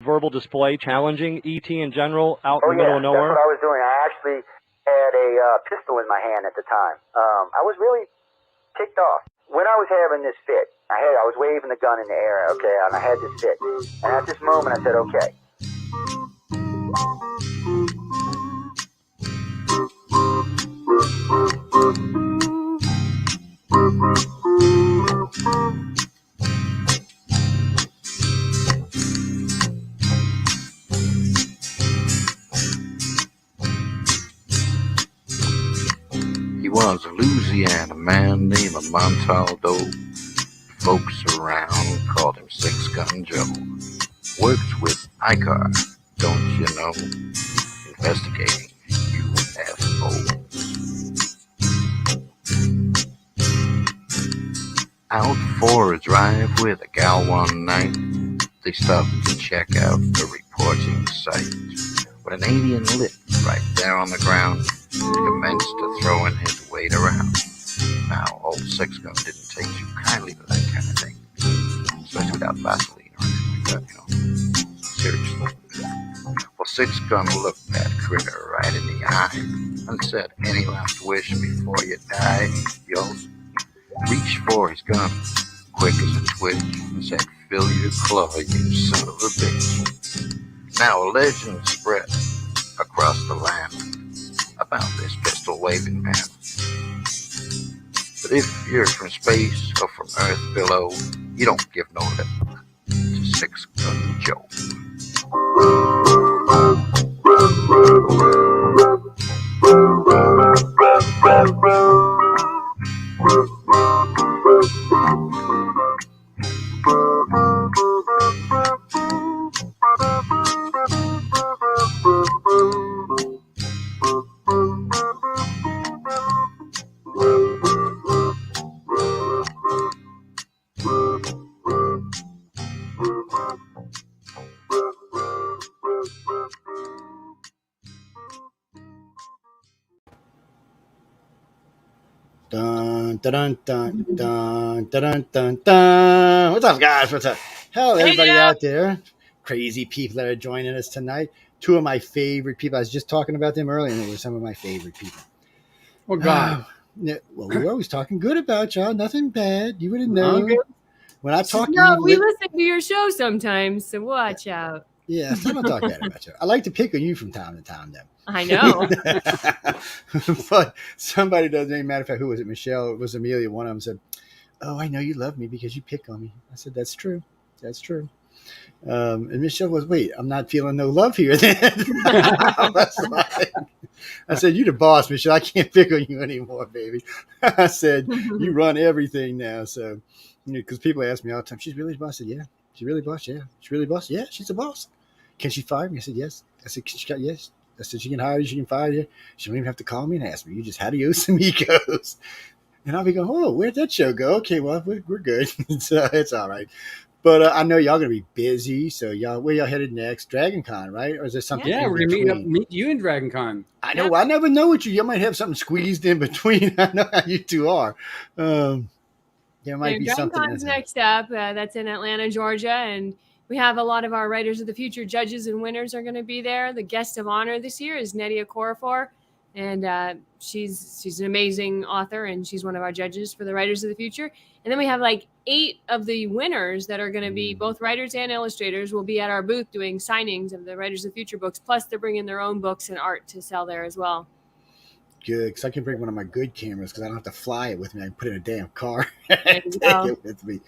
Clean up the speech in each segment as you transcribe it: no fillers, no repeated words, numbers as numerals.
verbal display challenging ET in general out in the middle of That's nowhere? what I was doing. I actually had a pistol in my hand at the time. I was really ticked off. When I was having this fit, I was waving the gun in the air, okay, and I had this fit. And at this moment, I said, okay. He was a Louisiana man named Montaldo. Folks around called him Six Gun Joe. Worked with ICAR, don't you know? Investigating UFOs. Out for a drive with a gal one night, they stopped to check out the reporting site. When an alien lit right there on the ground, he commenced to throwing his weight around. Now, old Six Gun didn't take too kindly to that kind of thing, especially without Vaseline or anything like that, seriously. Well, Six Gun looked that critter right in the eye and said, "Any last wish before you die?" Yo, reached for his gun, quick as a twitch, and said, "Fill your claw, you son of a bitch." Now a legend spread across the land about this pistol-waving man. But if you're from space or from Earth below, you don't give no lip to Six Gun Joe. Dun, dun, dun, dun, dun, dun, dun, dun. What's up, guys? What's up? Hello, everybody out there. Crazy people that are joining us tonight. Two of my favorite people. I was just talking about them earlier, and they were some of my favorite people. Oh, God. Well, we're always talking good about y'all. Nothing bad. You would have known. Okay. When I talk we listen to your show sometimes, so watch out. Yeah, I don't talk bad about you. I like to pick on you from time to time, though. I know. But somebody doesn't matter if who was it? Michelle, it was Amelia. One of them said, "Oh, I know you love me because you pick on me." I said, "That's true. That's true." And Michelle was, "Wait, I'm not feeling no love here then." I said, "You the boss, Michelle. I can't pick on you anymore, baby." I said, "You run everything now." So, because people ask me all the time, "She's really the boss?" I said, "Yeah." "She really boss?" "Yeah." "She really boss?" "Yeah, she's the boss." "Can she fire me?" I said, "Yes." I said, "She got yes." I said, "She can hire you. She can fire you. She don't even have to call me and ask me. You just adios amigos." And I'll be going, "Oh, where'd that show go?" "Okay, well, we're good." So it's all right. But I know y'all going to be busy. So where y'all headed next? Dragon Con, right? Or is there something Yeah, in we're going to between? meet you in Dragon Con. I know. I never know what you might have something squeezed in between. I know how you two are. There might be Dragon something. Con's next up. That's in Atlanta, Georgia. And we have a lot of our Writers of the Future judges and winners are going to be there. The guest of honor this year is Nedia Corafor. And she's an amazing author, and she's one of our judges for the Writers of the Future. And then we have like 8 of the winners that are going to be both writers and illustrators will be at our booth doing signings of the Writers of the Future books. Plus, they're bringing their own books and art to sell there as well. Good, because I can bring one of my good cameras because I don't have to fly it with me. I can put it in a damn car and take it with me.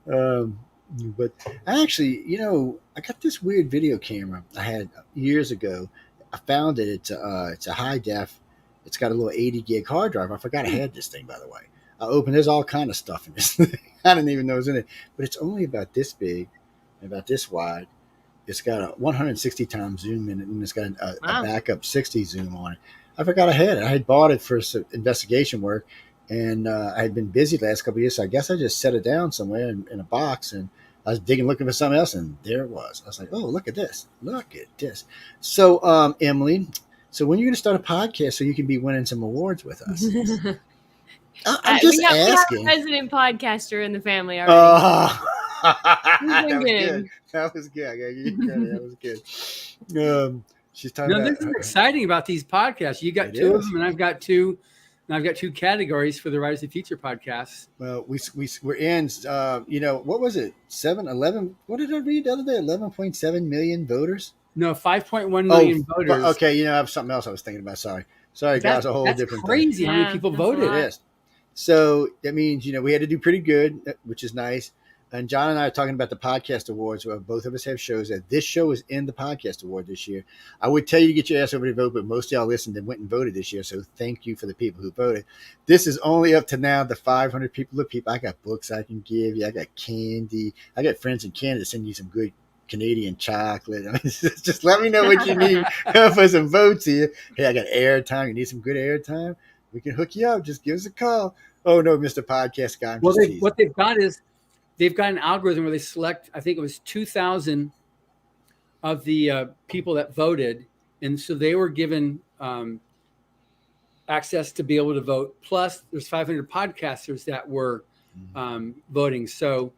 But actually, I got this weird video camera I had years ago. I found it. It's a high def. It's got a little 80 gig hard drive. I forgot I had this thing, by the way. I opened. There's all kind of stuff in this thing. I didn't even know it was in it. But it's only about this big, about this wide. It's got a 160 times zoom in it, and it's got a backup 60 zoom on it. I forgot I had it. I had bought it for some investigation work, and I had been busy the last couple of years, so I guess I just set it down somewhere in a box, and I was digging, looking for something else, and there it was. I was like, "Oh, look at this. Look at this." So, Emily, so when are you going to start a podcast so you can be winning some awards with us? I'm just asking. We have a resident podcaster in the family already. That was good. kidding. That was good. I gotta give you credit. That was good. She's talking No, about. this is exciting about these podcasts. You got It two of is. them, and I've got two. And I've got two categories for the Rise of the Future podcast. Well, we're in. What was it? 11. What did I read the other day? 11.7 million voters. No, 5.1 million voters. Okay. I have something else I was thinking about. Sorry, guys. A whole that's different crazy. How many Yeah, people that's a voted? lot. It is. So that means we had to do pretty good, which is nice. And John and I are talking about the podcast awards, where both of us have shows. That this show is in the podcast award this year. I would tell you to get your ass over to vote, but most of y'all listened and went and voted this year. So thank you for the people who voted. This is only up to now the 500 people. Look, people, I got books I can give you. I got candy. I got friends in Canada send you some good Canadian chocolate. I mean, just let me know what you need for some votes here. Hey, I got airtime. You need some good airtime? We can hook you up. Just give us a call. Oh no, Mr. Podcast Guy. Well, what they've got is they've got an algorithm where they select, I think it was 2,000 of the people that voted. And so they were given access to be able to vote. Plus, there's 500 podcasters that were voting. So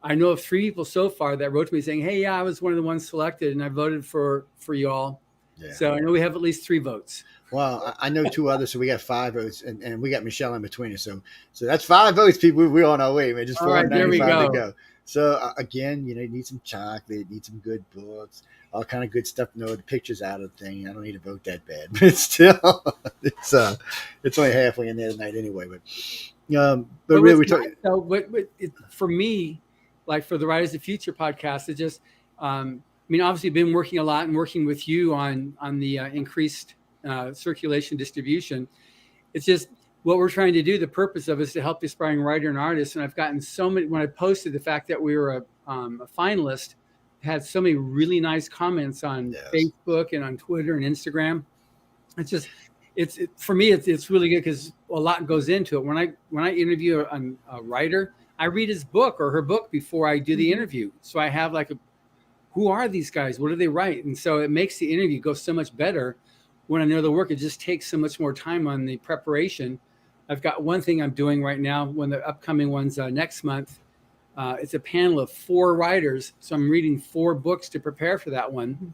I know of 3 people so far that wrote to me saying, hey, yeah, I was one of the ones selected and I voted for you all. Yeah. So I know we have at least 3 votes. Well, I know 2 others, so we got 5 votes, and we got Michelle in between us. So that's 5 votes, people. We're on our way, man. Just 495 to go. So again, you need some chocolate, need some good books, all kind of good stuff. No, the picture's out of the thing. I don't need to vote that bad, but still, it's only halfway in there tonight anyway. But really, we're talking. So, for me, like for the Rise of the Future podcast, it just, obviously, been working a lot and working with you on the increased circulation distribution. It's just what we're trying to do. The purpose of it is to help the aspiring writer and artist. And I've gotten so many, when I posted the fact that we were a finalist, had so many really nice comments on Facebook and on Twitter and Instagram. It's just, for me, it's really good because a lot goes into it. When I interview a writer, I read his book or her book before I do the interview. So I have who are these guys? What do they write? And so it makes the interview go so much better. When I know the work, it just takes so much more time on the preparation. I've got one thing I'm doing right now, when the upcoming one's next month. It's a panel of 4 writers. So I'm reading 4 books to prepare for that one.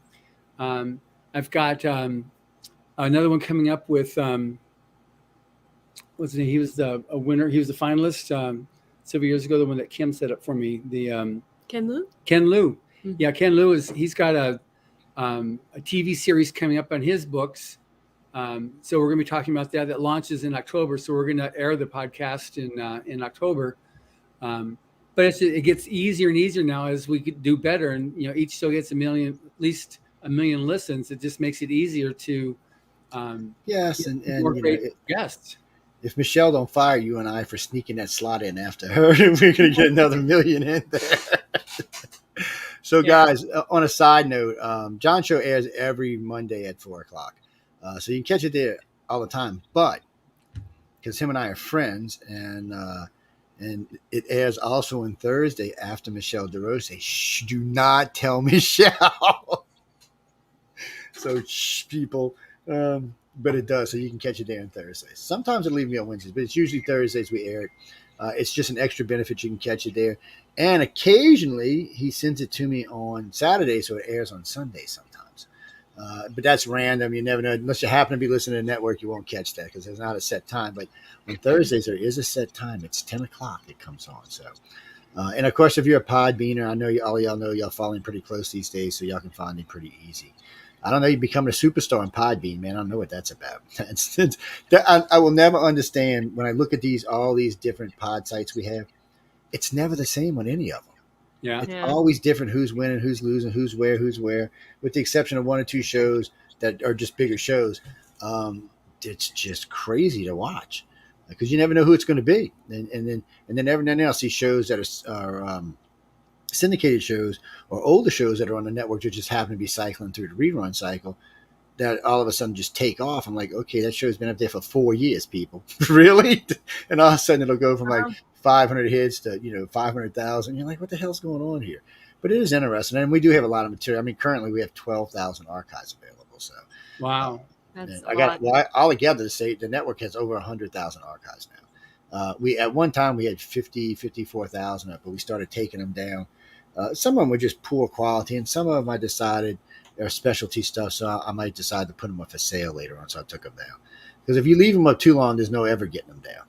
I've got another one coming up with, what's his name? He was a winner. He was a finalist several years ago, the one that Kim set up for me. Ken Liu? Ken Liu. Mm-hmm. Yeah, Ken Liu he's got a TV series coming up on his books. So we're going to be talking about that launches in October. So we're going to air the podcast in October. But it gets easier and easier now as we do better. And, each show gets at least a million listens. It just makes it easier to and more great guests. If Michelle don't fire you and I for sneaking that slot in after her, we're going to get another million in there. So, guys, on a side note, John's show airs every Monday at 4:00. So you can catch it there all the time. But because him and I are friends, and it airs also on Thursday after Michelle DeRose. Shh, do not tell Michelle. So, shh, people. But it does. So you can catch it there on Thursdays. Sometimes it'll leave me on Wednesdays, but it's usually Thursdays we air it. It's just an extra benefit. You can catch it there. And occasionally he sends it to me on Saturday, so it airs on Sunday sometimes. But that's random. You never know. Unless you happen to be listening to the network, you won't catch that because there's not a set time. But on Thursdays, there is a set time. It's 10 o'clock it comes on. So, and, of course, if you're a Podbeaner, I know all y'all know y'all following pretty close these days, so y'all can find it pretty easy. I don't know. You're becoming a superstar on Podbean, man. I don't know what that's about. I will never understand when I look at all these different pod sites we have. It's never the same on any of them. Yeah. It's always different who's winning, who's losing, who's where, with the exception of 1 or 2 shows that are just bigger shows. It's just crazy to watch because you never know who it's going to be. And then every now and then I'll see shows that are syndicated shows or older shows that are on the network that just happen to be cycling through the rerun cycle that all of a sudden just take off. I'm like, okay, that show's been up there for 4 years, people. Really? And all of a sudden it'll go from like 500 hits to 500,000. You're like, what the hell's going on here? But it is interesting, and we do have a lot of material. I mean, currently we have 12,000 archives available. So wow, that's I got all together to say the network has over 100,000 archives now. We at one time we had 54,000 up, but we started taking them down. Some of them were just poor quality, and some of them I decided are specialty stuff, so I might decide to put them up for sale later on. So I took them down, because if you leave them up too long, there's no ever getting them down.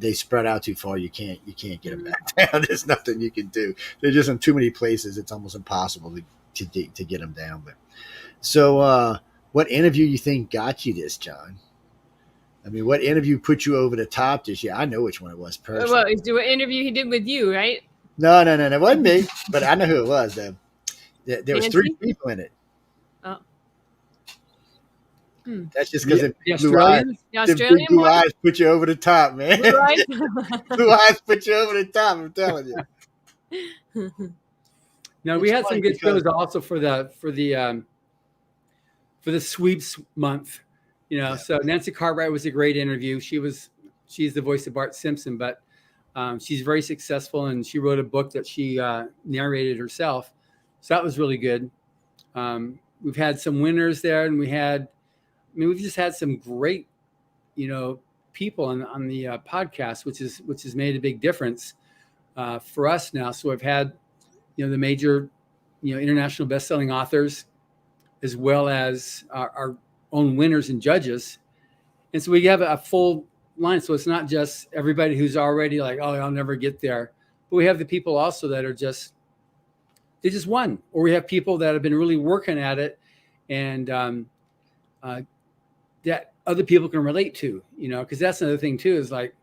They spread out too far. You can't get them back down. There's nothing you can do. They're just in too many places. It's almost impossible to get them down. But so, what interview you think got you this, John? I mean, what interview put you over the top this year? I know which one it was personally. Well, it's the interview he did with you, right? No, it wasn't me, but I know who it was. There was Nancy? 3 people in it. Oh. That's just because The blue Australians? The eyes, Australian blue one? eyes put you over the top, man. Blue eyes? Blue eyes put you over the top. I'm telling you. No, we It's had some funny good because- shows also for the sweeps month. So Nancy Cartwright was a great interview. She's the voice of Bart Simpson, but she's very successful, and she wrote a book that she narrated herself. So that was really good. We've had some winners there, and we've just had some great, people on the podcast, which has made a big difference for us now. So I've had, the major, international best-selling authors, as well as our own winners and judges. And so we have a full line. So it's not just everybody who's already like, oh, I'll never get there. But we have the people also that are they just won. Or we have people that have been really working at it, and that other people can relate to, because that's another thing too, is like,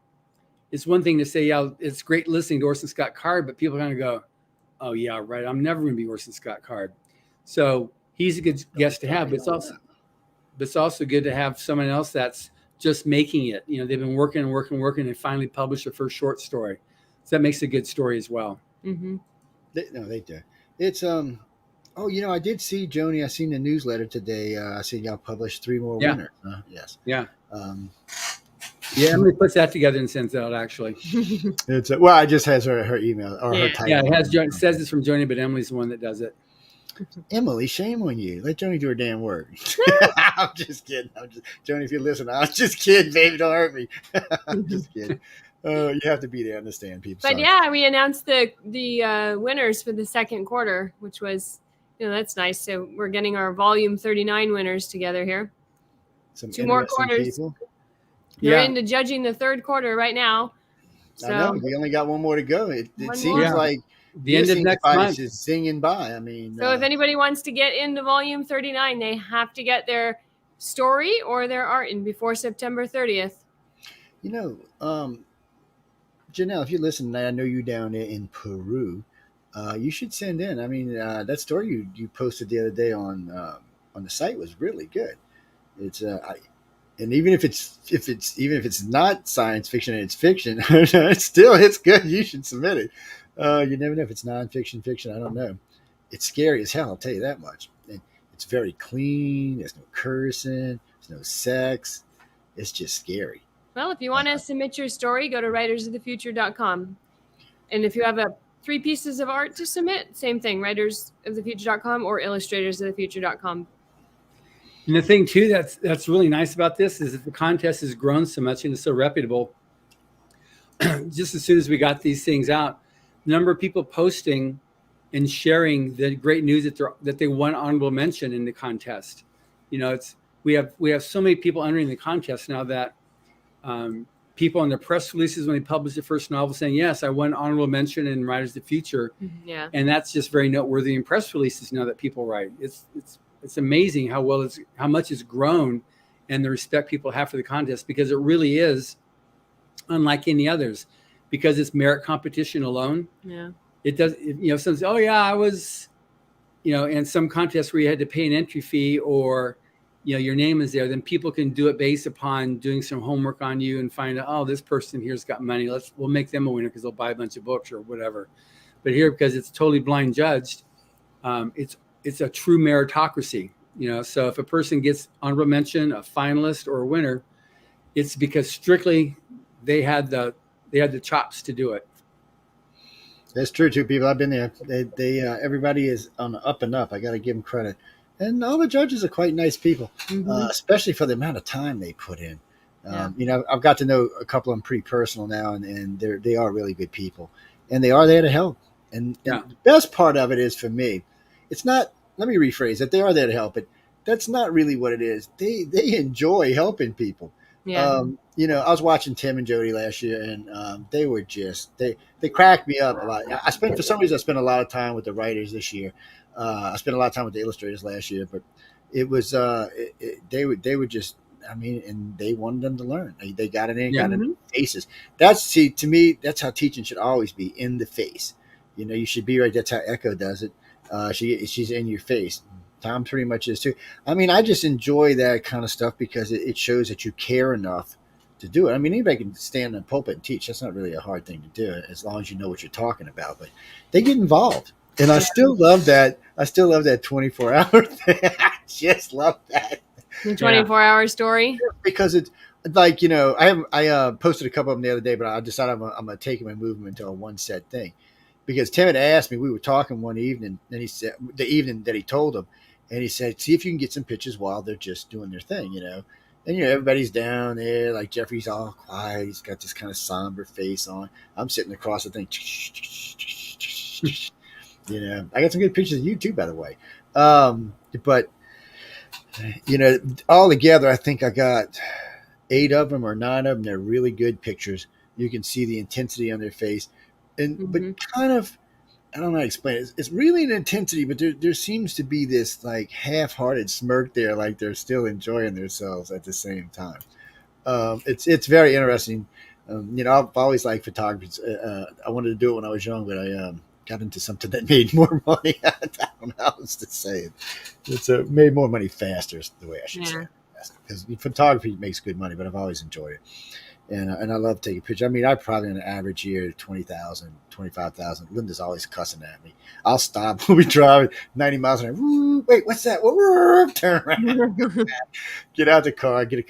it's one thing to say, yeah, it's great listening to Orson Scott Card, but people kind of go, oh yeah, right, I'm never going to be Orson Scott Card. So he's a good guest to have, but it's also good to have someone else that's just making it. They've been working and finally published their first short story. So that makes a good story as well. Mm-hmm. They do. It's I did see, Joni, I seen the newsletter today. I seen y'all published 3 more winners. Yes. Yeah. Yeah, Emily puts that together and sends it out, actually. It's I just has her email or her title. Yeah, it says it's from Joni, but Emily's the one that does it. Emily, shame on you. Let Joni do her damn work. I'm just kidding. Joni, if you listen, I'm just kidding, baby. Don't hurt me. I'm just kidding. You have to be there to understand people. But Sorry. yeah, we announced the winners for the second quarter, which was, that's nice. So we're getting our volume 39 winners together here. Some 2 more interesting quarters. people. They're into judging the third quarter right now. So I know. We only got 1 more to go. It One seems more. like the end of next month is singing by. I mean, if anybody wants to get into volume 39, they have to get their story or their art in before September 30th. Janelle, if you listen, I know you down there in Peru. You should send in. I mean, that story you posted the other day on the site was really good. It's and even if it's not science fiction and it's fiction, it's good. You should submit it. You never know if it's nonfiction, fiction. I don't know. It's scary as hell. I'll tell you that much. And it's very clean. There's no cursing. There's no sex. It's just scary. Well, if you want to submit your story, go to writersofthefuture.com. And if you have 3 pieces of art to submit, same thing, writersofthefuture.com or illustratorsofthefuture.com. And the thing too that's really nice about this is that the contest has grown so much and it's so reputable. Just as soon as we got these things out, the number of people posting and sharing the great news that they won honorable mention in the contest. We have so many people entering the contest now that people on their press releases when they publish the first novel saying, yes, I won honorable mention in Writers of the Future. Yeah. And that's just very noteworthy in press releases now that people write. It's amazing how much it's grown and the respect people have for the contest, because it really is unlike any others, because it's merit competition alone. Yeah. It does, some say, oh yeah, I was, in some contests where you had to pay an entry fee or, your name is there, then people can do it based upon doing some homework on you and find out, oh, this person here's got money. We'll make them a winner because they'll buy a bunch of books or whatever. But here, because it's totally blind judged, it's a true meritocracy. So if a person gets honorable mention, a finalist, or a winner, it's because strictly they had the chops to do it. That's true too, people. I've been there. They everybody is on the up and up. I got to give them credit, and all the judges are quite nice people, especially for the amount of time they put in. Yeah. You know, I've got to know a couple of them pretty personal now, and they are really good people, and they are there to help. And Yeah. the best part of it is for me, it's not. Let me rephrase it. They are there to help, but that's not really what it is. They enjoy helping people. Yeah. You know, I was watching Tim and Jody last year, and they were just they cracked me up a lot. For some reason I spent a lot of time with the writers this year. I spent a lot of time with the illustrators last year, but it was they would just, I mean, and they wanted them to learn. They got it in, Yeah. got it in faces. To me, that's how teaching should always be, in the face. You know, you should be right. That's how Echo does it. She's in your face. Tom pretty much is too. I mean, I just enjoy that kind of stuff because it shows that you care enough to do it. I mean, anybody can stand in the pulpit and teach. That's not really a hard thing to do, as long as you know what you're talking about. But they get involved, and I still love that. I still love that 24-hour thing. I just love that. The 24-hour story. Because it's like, you know, I posted a couple of them the other day, but I decided I'm gonna take them and move them into a one set thing. Because Tim had asked me, we were talking one evening, and he said, the evening that he told him, and he said, see if you can get some pictures while they're just doing their thing, you know. And, you know, everybody's down there, like Jeffrey's all quiet. He's got this kind of somber face on. I'm sitting across the thing. You know, I got some good pictures of you too, by the way. But, you know, all together, I think I got 8 of them or 9 of them. They're really good pictures. You can see the intensity on their face. And but kind of, I don't know how to explain it. It's really an intensity, but there seems to be this like half-hearted smirk there, like they're still enjoying themselves at the same time. It's very interesting. You know, I've always liked photography. I wanted to do it when I was young, but I got into something that made more money. I don't know how else to say it. It's made more money faster, is the way I should say it. Because photography makes good money, but I've always enjoyed it. And I love taking pictures. I mean, I probably in an average year 20,000, 25,000. Linda's always cussing at me. I'll stop. We'll be driving 90 miles an hour. Wait, what's that? Turn around. Get out the car. I got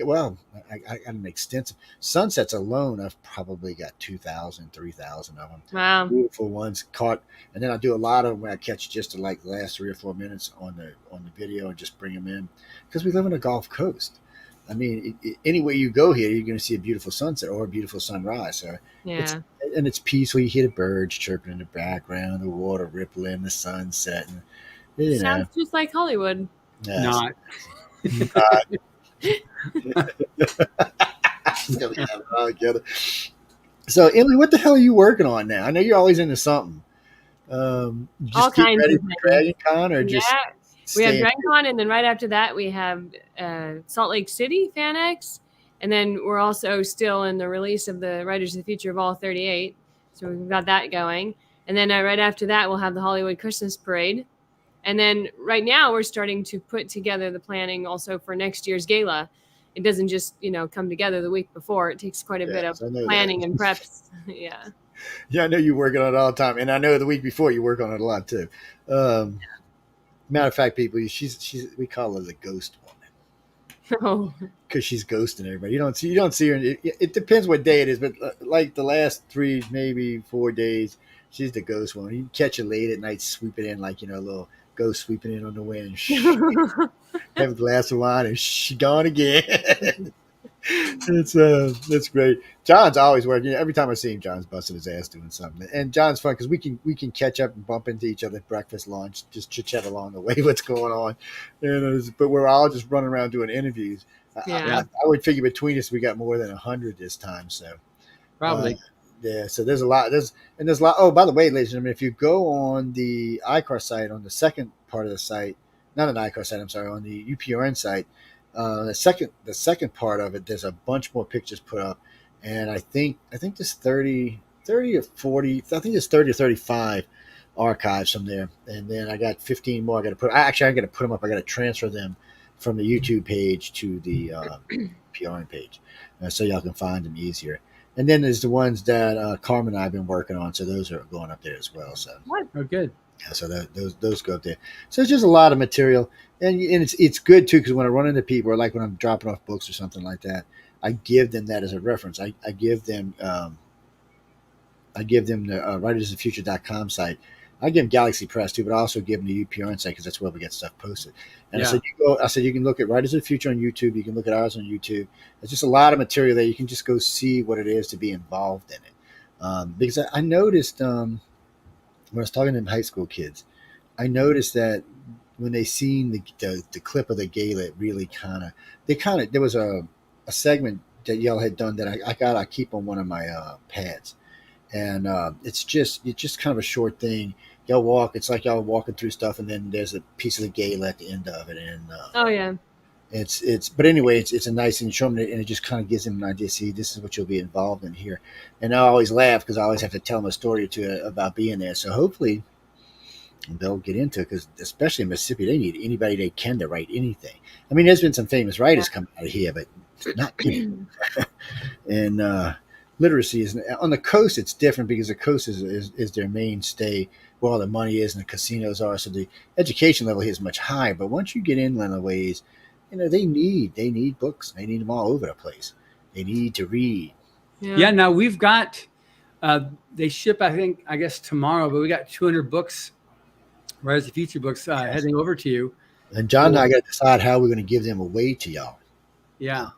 an extensive sunsets alone. I've probably got 2,000, 3,000 of them. Wow. Beautiful ones caught. And then I do a lot of them where I catch just to like the last 3 or 4 minutes on the video and just bring them in, because we live on a Gulf Coast. I mean, anywhere you go here, you're going to see a beautiful sunset or a beautiful sunrise. So it's peaceful. You hear the birds chirping in the background, the water rippling, the sun setting. Sounds just like Hollywood. Not. So, Emily, what the hell are you working on now? I know you're always into something. Just all kinds ready of for things. Dragon Con, or just we have Dragon Con, and then right after that we have Salt Lake City FanX, and then we're also still in the release of the Writers of the Future of All 38, so we've got that going. And then right after that we'll have the Hollywood Christmas Parade, and then right now we're starting to put together the planning also for next year's gala. It doesn't just come together the week before. It takes quite a bit of planning and preps. Yeah, I know you work on it all the time, and I know the week before you work on it a lot too. Matter of fact, people, we call her the ghost woman. Because she's ghosting everybody. You don't see her. It depends what day it is, but like the last 3, maybe 4 days, she's the ghost woman. You catch her late at night, sweeping in like a little ghost sweeping in on the wind. Have a glass of wine, and she gone again. That's great. John's always working. Every time I see him, John's busting his ass doing something. And John's fun because we can catch up and bump into each other at breakfast, lunch, just chit chat along the way. What's going on? But we're all just running around doing interviews. I would figure between us we got more than 100 this time. So probably. So there's a lot. There's a lot. Oh, by the way, ladies and gentlemen, if you go on the ICAR site, on the second part of the site, not an ICAR site, I'm sorry, on the UPRN site, the second part of it, there's a bunch more pictures put up, and I think there's 30 or 40. I think there's 30 or 35 archives from there, and then I got 15 more. I got to put them up. I got to transfer them from the YouTube page to the PRN page, so y'all can find them easier. And then there's the ones that Carmen and I have been working on, so those are going up there as well. So oh, good. Yeah, so those go up there. So it's just a lot of material, and it's good too, because when I run into people, or like when I'm dropping off books or something like that, I give them that as a reference. I give them the writersofthefuture.com site I give them Galaxy Press too, but I also give them the UPRN site because that's where we get stuff posted. And Yeah. I said you can look at Writers of the Future on YouTube. You can look at ours on YouTube. There's just a lot of material there. You can just go see what it is to be involved in it. Because I noticed when I was talking to high school kids, I noticed that when they seen the clip of the gala, it really there was a segment that y'all had done that I keep on one of my pads, and it's just kind of a short thing. Y'all walk, it's like y'all walking through stuff, and then there's a piece of the gala at the end of it, and Oh yeah. but anyway, it's a nice thing to show them, and it just kind of gives them an idea. See, this is what you'll be involved in here, and I always laugh because I always have to tell them a story or two about being there. So hopefully they'll get into it, because especially in Mississippi, they need anybody they can to write anything. I mean, there's been some famous writers come out of here, but not many. And literacy is on the coast. It's different because the coast is their mainstay, where all the money is and the casinos are. So the education level here is much higher. But once you get inland a ways, they need books. They need them all over the place. They need to read. Yeah. Now we've got they ship I guess tomorrow, but we got 200 books, Rise of the Future books, heading over to you. And John and I got to decide how we're going to give them away to y'all. Yeah.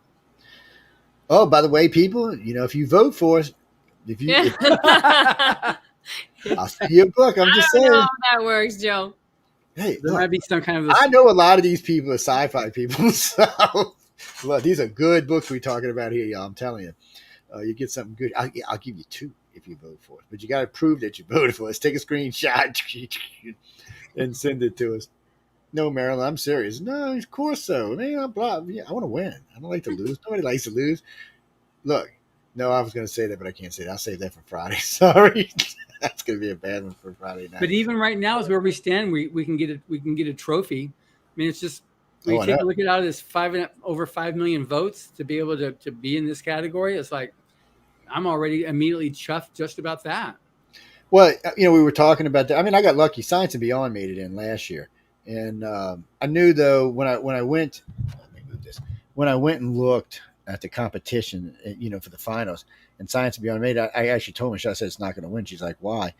Oh, by the way, people, if you vote for us, I'll send you a book. I'm just saying. I don't know how that works, Joe. Hey, there might be some kind of. I know a lot of these people are sci-fi people, so look, these are good books we're talking about here, y'all. I'm telling you, you get something good. I'll give you 2 if you vote for us, but you got to prove that you voted for us. Take a screenshot and send it to us. No, Marilyn, I'm serious. No, of course so. Man, I want to win. I don't like to lose. Nobody likes to lose. Look, no, I was going to say that, but I can't say that. I'll save that for Friday. Sorry, that's going to be a bad one for Friday night. But even right now, is where we stand. We can get a trophy. I mean, it's just we take a look at out of this over 5 million votes to be able to be in this category. It's like I'm already immediately chuffed just about that. Well, we were talking about that. I mean, I got lucky. Science and Beyond made it in last year. And I knew, though, when I went and looked at the competition, for the finals, and Science and Beyond made it, I actually told Michelle, I said, it's not going to win. She's like, why?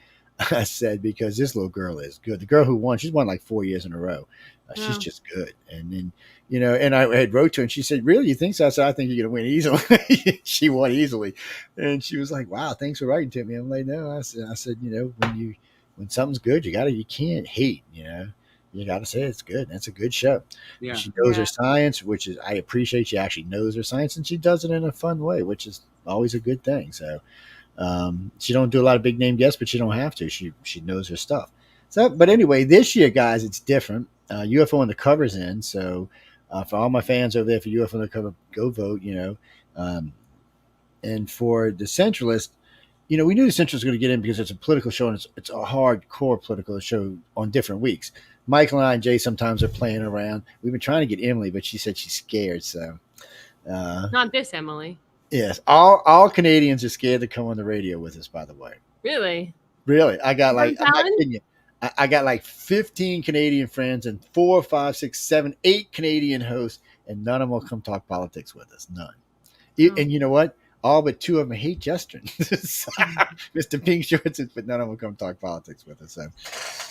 I said, because this little girl is good. The girl who won, she's won like 4 years in a row. She's just good. And then, and I had wrote to her, and she said, really, you think so? I said, I think you're going to win easily. She won easily. And she was like, wow, thanks for writing to me. I'm like, no. I said, when something's good, you can't hate, You got to say it's good. That's a good show. Yeah. She knows her science, which is, I appreciate she actually knows her science, and she does it in a fun way, which is always a good thing. So she don't do a lot of big name guests, but she don't have to. She knows her stuff. So, but anyway, this year, guys, it's different. UFO Undercover's in. So for all my fans over there for UFO Undercover, go vote, and for the Centralist, we knew the Centralist was going to get in because it's a political show, and it's a hardcore political show on different weeks. Michael and I and Jay sometimes are playing around. We've been trying to get Emily, but she said she's scared. So, not this Emily. Yes, all Canadians are scared to come on the radio with us. By the way, really, I got I'm not kidding you. I got like 15 Canadian friends and 4, 5, 6, 7, 8 Canadian hosts, and none of them will come talk politics with us. None. And you know what? All but 2 of them hate Justin, Mr. Pink Shorts, but none of them come talk politics with us.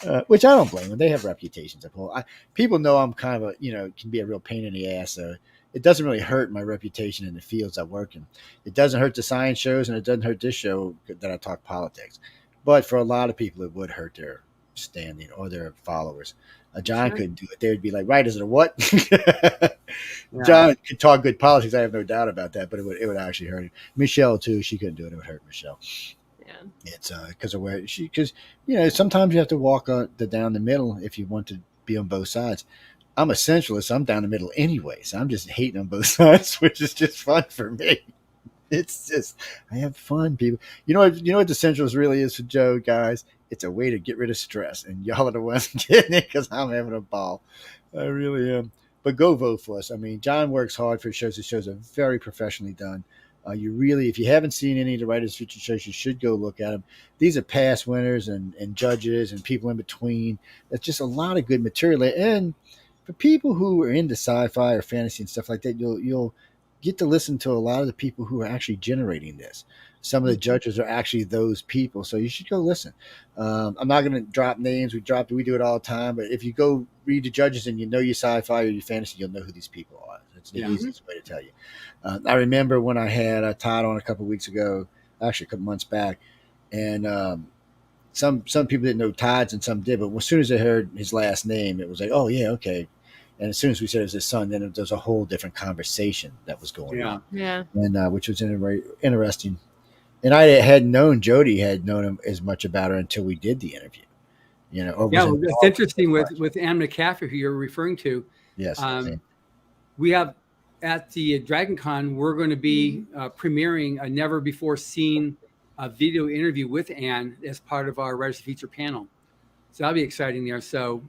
So, which I don't blame them. They have reputations up here. People know I'm kind of can be a real pain in the ass. So it doesn't really hurt my reputation in the fields I work in. It doesn't hurt the science shows, and it doesn't hurt this show that I talk politics. But for a lot of people, it would hurt their standing or their followers. John couldn't do it. They'd be like, right, is it a what? John could talk good politics. I have no doubt about that, but it would actually hurt him. Michelle too. She couldn't do it. It would hurt Michelle. Yeah. It's because of where sometimes you have to walk down the middle if you want to be on both sides. I'm a centralist. I'm down the middle anyway. So I'm just hating on both sides, which is just fun for me. It's just, I have fun, people. You know what the centralist really is for Joe, guys? It's a way to get rid of stress, and y'all are the ones getting it because I'm having a ball. I really am. But go vote for us. I mean, John works hard for shows. The shows are very professionally done. If you haven't seen any of the Writers Future shows, you should go look at them. These are past winners and judges and people in between. That's just a lot of good material. And for people who are into sci-fi or fantasy and stuff like that, you'll get to listen to a lot of the people who are actually generating this. some of the judges are actually those people. So you should go listen. I'm not going to drop names. We do it all the time. But if you go read the judges and you know your sci-fi or your fantasy, you'll know who these people are. It's the easiest way to tell you. I remember when I had a Todd on a couple of weeks ago, actually a couple months back, and some people didn't know Todd's and some did. But as soon as they heard his last name, it was like, oh yeah, okay. And as soon as we said it was his son, then there was a whole different conversation that was going on. Yeah. And which was interesting. And I hadn't known Jody had known him as much about her until we did the interview. Well, it's interesting with Anne McCaffrey, who you're referring to. Yes. We have at the Dragon Con, we're going to be premiering a never before seen video interview with Anne as part of our Writers Feature panel. So that'll be exciting there. So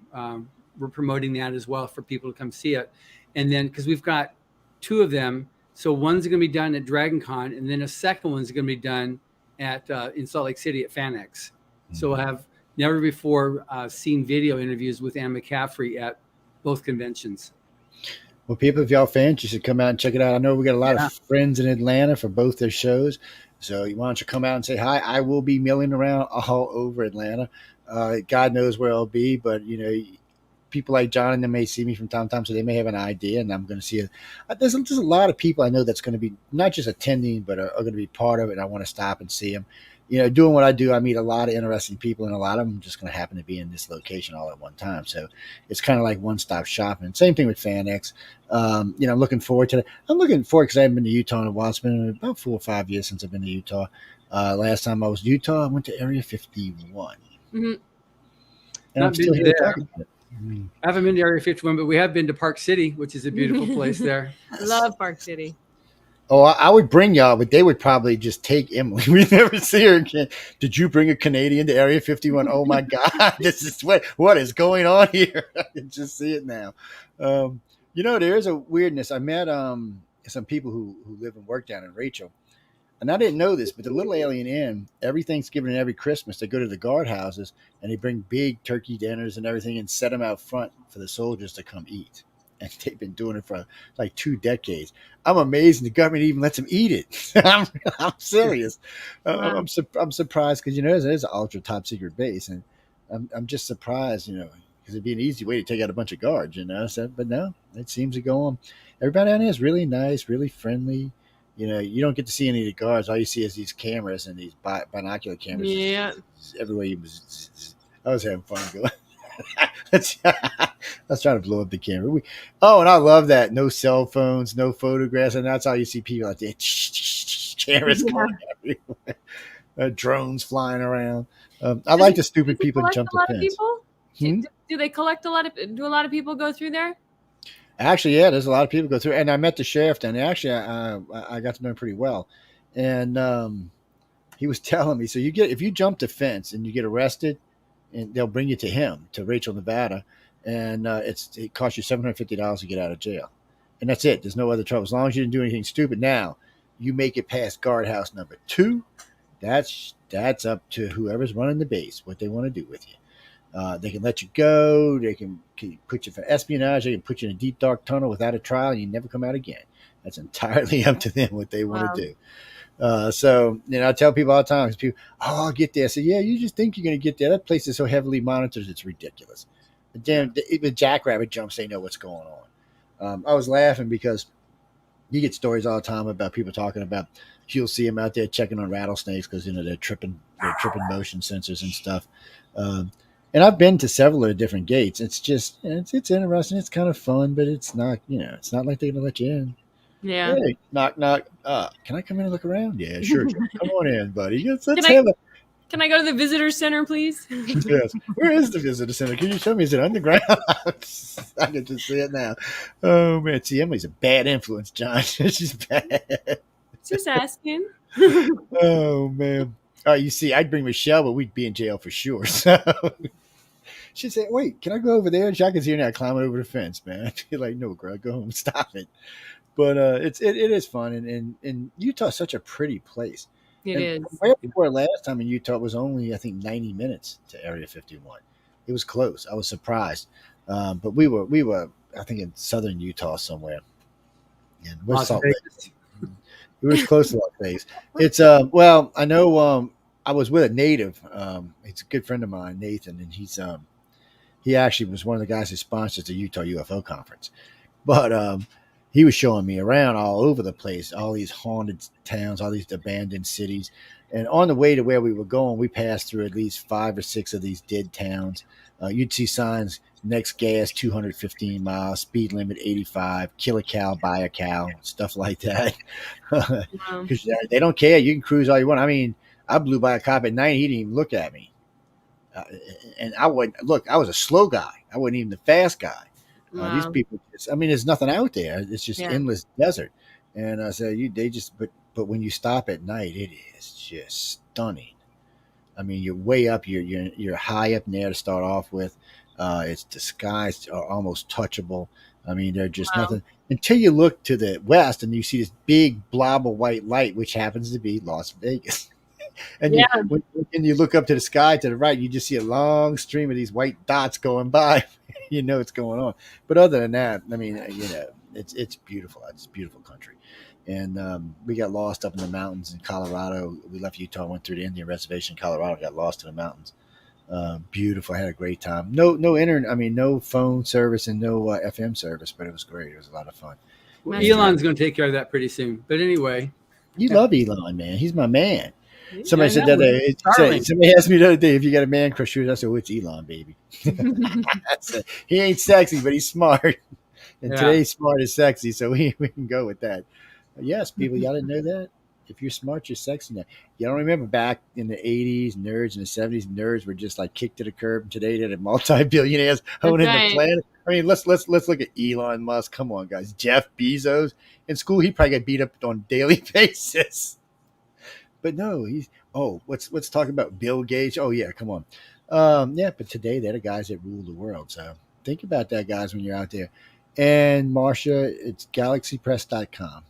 we're promoting that as well for people to come see it. And then, because we've got 2 of them, so one's going to be done at Dragon Con, and then a second one's going to be done at in Salt Lake City at FanX. So we'll have never before seen video interviews with Anne McCaffrey at both conventions. Well, people, if y'all fans, you should come out and check it out. I know we got a lot of friends in Atlanta for both their shows. So why don't you come out and say hi? I will be milling around all over Atlanta. God knows where I'll be, but people like John and them may see me from time to time, so they may have an idea, and I'm going to see it. There's a lot of people I know that's going to be not just attending, but are going to be part of it. And I want to stop and see them. Doing what I do, I meet a lot of interesting people, and a lot of them just going to happen to be in this location all at one time. So it's kind of like one-stop shopping. Same thing with FanX. I'm looking forward to it. I'm looking forward because I haven't been to Utah in a while. It's been about 4 or 5 years since I've been to Utah. Last time I was in Utah, I went to Area 51. Mm-hmm. And I'm still here talking about it. I haven't been to Area 51, but we have been to Park City, which is a beautiful place there. Love Park City. Oh, I would bring y'all, but they would probably just take Emily. We'd never see her again. Did you bring a Canadian to Area 51? Oh my God, this is what is going on here? I can just see it now. There is a weirdness. I met some people who live and work down in Rachel, and I didn't know this, but the Little Alien Inn, every Thanksgiving and every Christmas, they go to the guardhouses and they bring big turkey dinners and everything and set them out front for the soldiers to come eat. And they've been doing it for like 2 decades. I'm amazed the government even lets them eat it. I'm serious. Wow. I'm surprised because it is an ultra top secret base, and I'm just surprised, because it'd be an easy way to take out a bunch of guards, So, but no, it seems to go on. Everybody down here is really nice, really friendly. You don't get to see any of the guards. All you see is these cameras and these binocular cameras. Yeah. Everywhere I was having fun going. I was trying to blow up the camera. And I love that. No cell phones, no photographs, and that's how you see people out there. Cameras going everywhere. Drones flying around. I like the stupid people that jump the fence. Do they collect a lot of? Do a lot of people go through there? Actually, yeah, there's a lot of people go through. And I met the sheriff, and actually, I got to know him pretty well. And he was telling me, so if you jump the fence and you get arrested, and they'll bring you to him, to Rachel, Nevada, and it costs you $750 to get out of jail, and that's it. There's no other trouble as long as you didn't do anything stupid. Now, you make it past guardhouse number 2, that's up to whoever's running the base what they want to do with you. They can let you go. They can put you for espionage. They can put you in a deep dark tunnel without a trial, and you never come out again. That's entirely up to them what they want to do. So I tell people all the time, people, I'll get there. I say, yeah, you just think you're going to get there. That place is so heavily monitored, it's ridiculous. Then the jackrabbit jumps, they know what's going on. I was laughing because you get stories all the time about people talking about, you'll see them out there checking on rattlesnakes because they're tripping motion sensors and stuff. And I've been to several of the different gates. It's just it's interesting. It's kind of fun, but it's not it's not like they're going to let you in. Yeah. Hey, knock. Can I come in and look around? Yeah, sure. Come on in, buddy. Can I go to the visitor center, please? Yes. Where is the visitor center? Can you show me? Is it underground? I can just see it now. Oh man, see, Emily's a bad influence, John. She's bad. Just asking. Oh man. Oh, you see, I'd bring Michelle, but we'd be in jail for sure. So she'd say, "Wait, can I go over there?" And I can see her now climbing over the fence, man. I'd be like, "No, girl, go home. Stop it." But it is fun, and Utah's such a pretty place. It is. Where we were last time in Utah was only, I think, 90 minutes to Area 51. It was close. I was surprised, but we were, I think, in southern Utah somewhere. And West Salt Lake. It was close to Las Vegas. It's well, I know I was with a native. He's a good friend of mine, Nathan, and he actually was one of the guys who sponsors the Utah UFO conference. But he was showing me around all over the place, all these haunted towns, all these abandoned cities. And on the way to where we were going, we passed through at least 5 or 6 of these dead towns. You'd see signs: next gas 215 miles, speed limit 85, kill a cow, buy a cow, stuff like that. Wow. Because they don't care. You can cruise all you want. I mean, I blew by a cop at night. He didn't even look at me. And I wouldn't look. I was a slow guy. I wasn't even the fast guy. These Wow. people, I mean, there's nothing out there. It's just Yeah. endless desert. And I said, but when you stop at night, it is just stunning. I mean, you're way up. You're high up in the air to start off with. It's the skies are almost touchable. I mean, they're just Wow. nothing until you look to the west and you see this big blob of white light, which happens to be Las Vegas. And Yeah. when you look up to the sky to the right, you just see a long stream of these white dots going by. You know what's going on. But other than that, I mean, it's beautiful. It's a beautiful country. And we got lost up in the mountains in Colorado. We left Utah, went through the Indian reservation in Colorado, got lost in the mountains. Beautiful. I had a great time. No internet. I mean, no phone service and no FM service, but it was great. It was a lot of fun. Well, That's Elon's going to take care of that pretty soon. But anyway, You love Elon, man. He's my man. great. Somebody I said know, that. he's charming. Somebody asked me the other day if you got a man crush. I said, "Oh, it's Elon, baby." He ain't sexy, but he's smart. And Yeah. today's smart is sexy, so we can go with that. But yes, people, y'all didn't know that. If you're smart, you're sexy now. You don't remember back in the 80s, nerds in the 70s, nerds were just like kicked to the curb. And today they're multi-billionaires owning right. the planet. I mean, let's look at Elon Musk. Come on, guys. Jeff Bezos. In school, he probably got beat up on a daily basis. But no, let's talk about Bill Gates. Oh yeah, come on. Yeah, but today they're the guys that rule the world. So think about that, guys, when you're out there. And Marcia, it's galaxypress.com.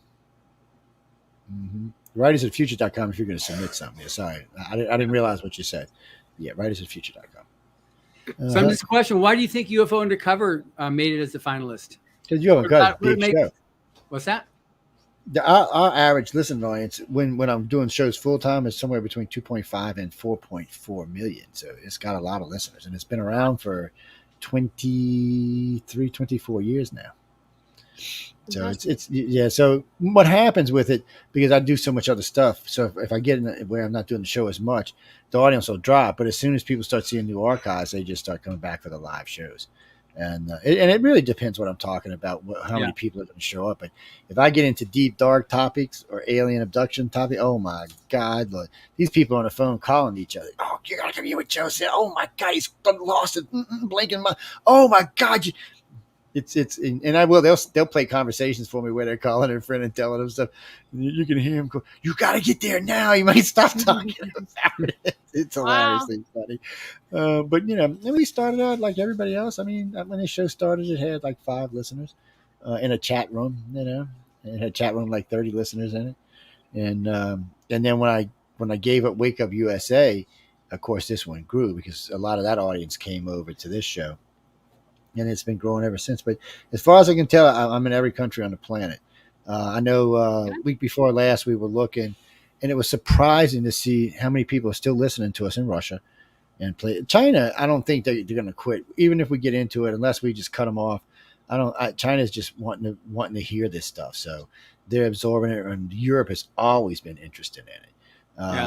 Mm-hmm. Writersofthefuture.com if you're going to submit something. Yeah, sorry, I didn't realize what you said. Yeah, writersofthefuture.com. So I'm just a question. Why do you think UFO Undercover made it as a finalist? Because you have a What big made- show. What's that? Our average listening audience when I'm doing shows full time is somewhere between 2.5 and 4.4 million. So it's got a lot of listeners, and it's been around for 24 years now. So it's yeah. So what happens with it, because I do so much other stuff. So if I get in where I'm not doing the show as much, the audience will drop. But as soon as people start seeing new archives, they just start coming back for the live shows. And it really depends what I'm talking about, how many people are going to show up. But if I get into deep, dark topics or alien abduction topic, oh my God, look, these people on the phone calling each other. Oh, you got to come here with Joseph. Oh my God, he's lost it. Blinking my. Oh my God, and I will. They'll play conversations for me where they're calling their friend and telling them stuff. You can hear him go, "You got to get there now. You might stop talking about it." It's hilariously funny. But and we started out like everybody else. I mean, when the show started, it had like 5 listeners in a chat room. It had a chat room like 30 listeners in it. And then when I gave up Wake Up USA, of course this one grew because a lot of that audience came over to this show. And it's been growing ever since. But as far as I can tell, I'm in every country on the planet. I know week before last we were looking, and it was surprising to see how many people are still listening to us in Russia and China. I don't think they're going to quit, even if we get into it, unless we just cut them off. China's just wanting to hear this stuff, so they're absorbing it. And Europe has always been interested in it.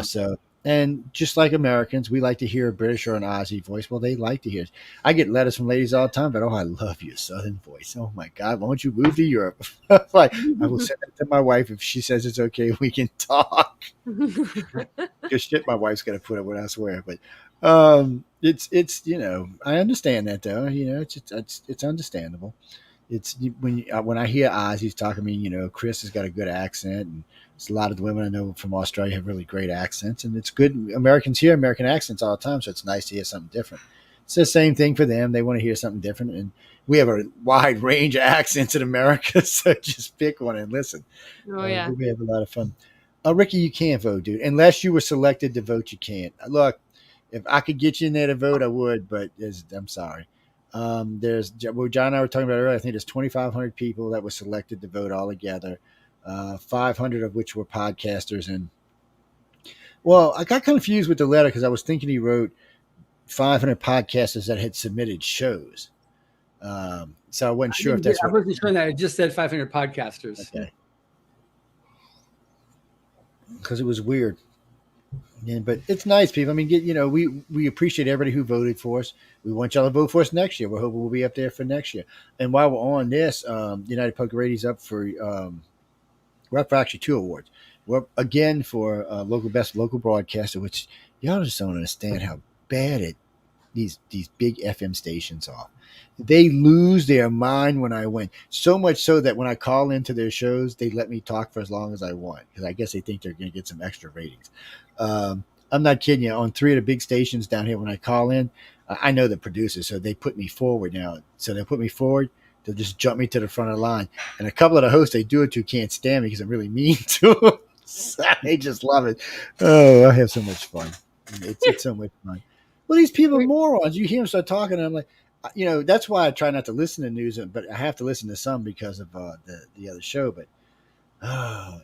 So. And just like Americans, we like to hear a British or an Aussie voice. Well, they like to hear it. I get letters from ladies all the time, but I love your Southern voice. Oh my God, why don't you move to Europe? Like, I will send it to my wife if she says it's okay. We can talk. Because shit, my wife's gonna put up with, I swear. But it's I understand that though. It's understandable. It's when I hear Aussies talking to me, Chris has got a good accent, and a lot of the women I know from Australia have really great accents, and it's good. Americans hear American accents all the time, so it's nice to hear something different. It's the same thing for them. They want to hear something different, and we have a wide range of accents in America, so just pick one and listen. Oh yeah. We have a lot of fun. Ricky, you can't vote, dude. Unless you were selected to vote, you can't. Look, if I could get you in there to vote, I would, but I'm sorry. There's John and I were talking about earlier. I think there's 2,500 people that were selected to vote all together. 500 of which were podcasters. And well, I got confused with the letter because I was thinking he wrote 500 podcasters that had submitted shows. So I wasn't sure if that's I wasn't sure that. It just said 500 podcasters. Okay. Because it was weird. Yeah, but it's nice, people. I mean, we appreciate everybody who voted for us. We want y'all to vote for us next year. We're hoping we'll be up there for next year. And while we're on this, United Public Radio's up for we're up for actually 2 awards. We're up again for best local broadcaster, which y'all just don't understand how bad these big FM stations are. They lose their mind when I win. So much so that when I call into their shows, they let me talk for as long as I want because I guess they think they're going to get some extra ratings. I'm not kidding you. On 3 of the big stations down here, when I call in, I know the producers, so they put me forward now. So they'll put me forward. They'll just jump me to the front of the line. And a couple of the hosts they do it to can't stand me because I'm really mean to them. So they just love it. Oh, I have so much fun. It's so much fun. Well, these people are morons. You hear them start talking, and I'm like, that's why I try not to listen to news, but I have to listen to some because of the other show. But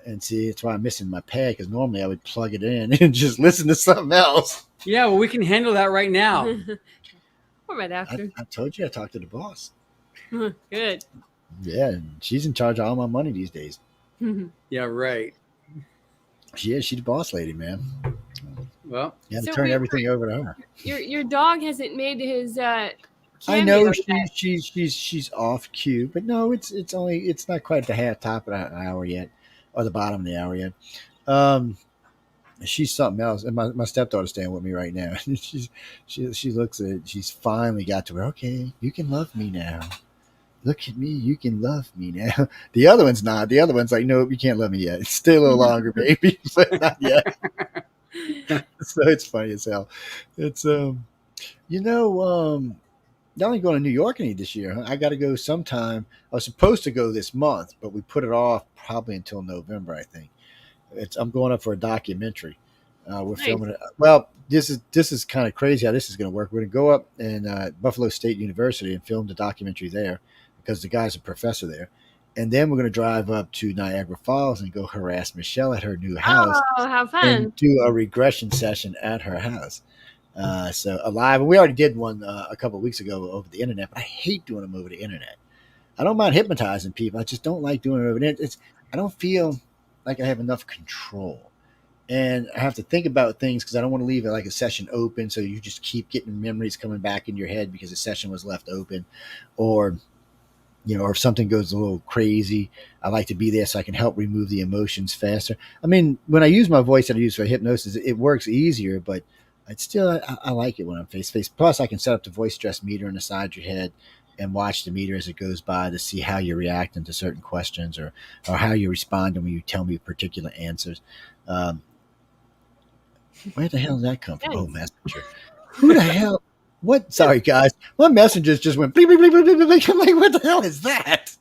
and see, it's why I'm missing my pad because normally I would plug it in and just listen to something else. Yeah, well, we can handle that right now. Or right after. I told you I talked to the boss. Good. Yeah, she's in charge of all my money these days. Yeah, right. She's the boss lady, man. Well, you have to turn everything over to her. Your dog hasn't made his. I know she's off cue, but no, it's not quite at the top of the hour yet, or the bottom of the hour yet. She's something else, and my stepdaughter's staying with me right now. she looks at it. She's finally got to where, okay, you can love me now. Look at me, you can love me now. The other one's not. The other one's like, no, you can't love me yet. Stay a little longer, baby, but not yet. So it's funny as hell. It's not only going to New York any this year. I got to go sometime. I was supposed to go this month, but we put it off probably until November, I think. I'm going up for a documentary. We're filming it. Well, this is kind of crazy how this is going to work. We're going to go up in Buffalo State University and film the documentary there because the guy's a professor there. And then we're going to drive up to Niagara Falls and go harass Michelle at her new house. Oh, how fun. And do a regression session at her house. So alive, and we already did one a couple of weeks ago over the internet, but I hate doing them over the internet. I don't mind hypnotizing people. I just don't like doing it over the internet. I don't feel like I have enough control, and I have to think about things because I don't want to leave it like a session open. So you just keep getting memories coming back in your head because the session was left open, or if something goes a little crazy, I like to be there so I can help remove the emotions faster. I mean, when I use my voice that I use for hypnosis, it works easier, but it's still, I like it when I'm face to face. Plus, I can set up the voice stress meter on the side of your head and watch the meter as it goes by to see how you're reacting to certain questions or how you're responding when you tell me particular answers. Where the hell did that come from? Oh, messenger. Who the hell? What? Sorry, guys. My messages just went bleep, bleep, bleep, bleep, bleep, bleep. I'm like, what the hell is that?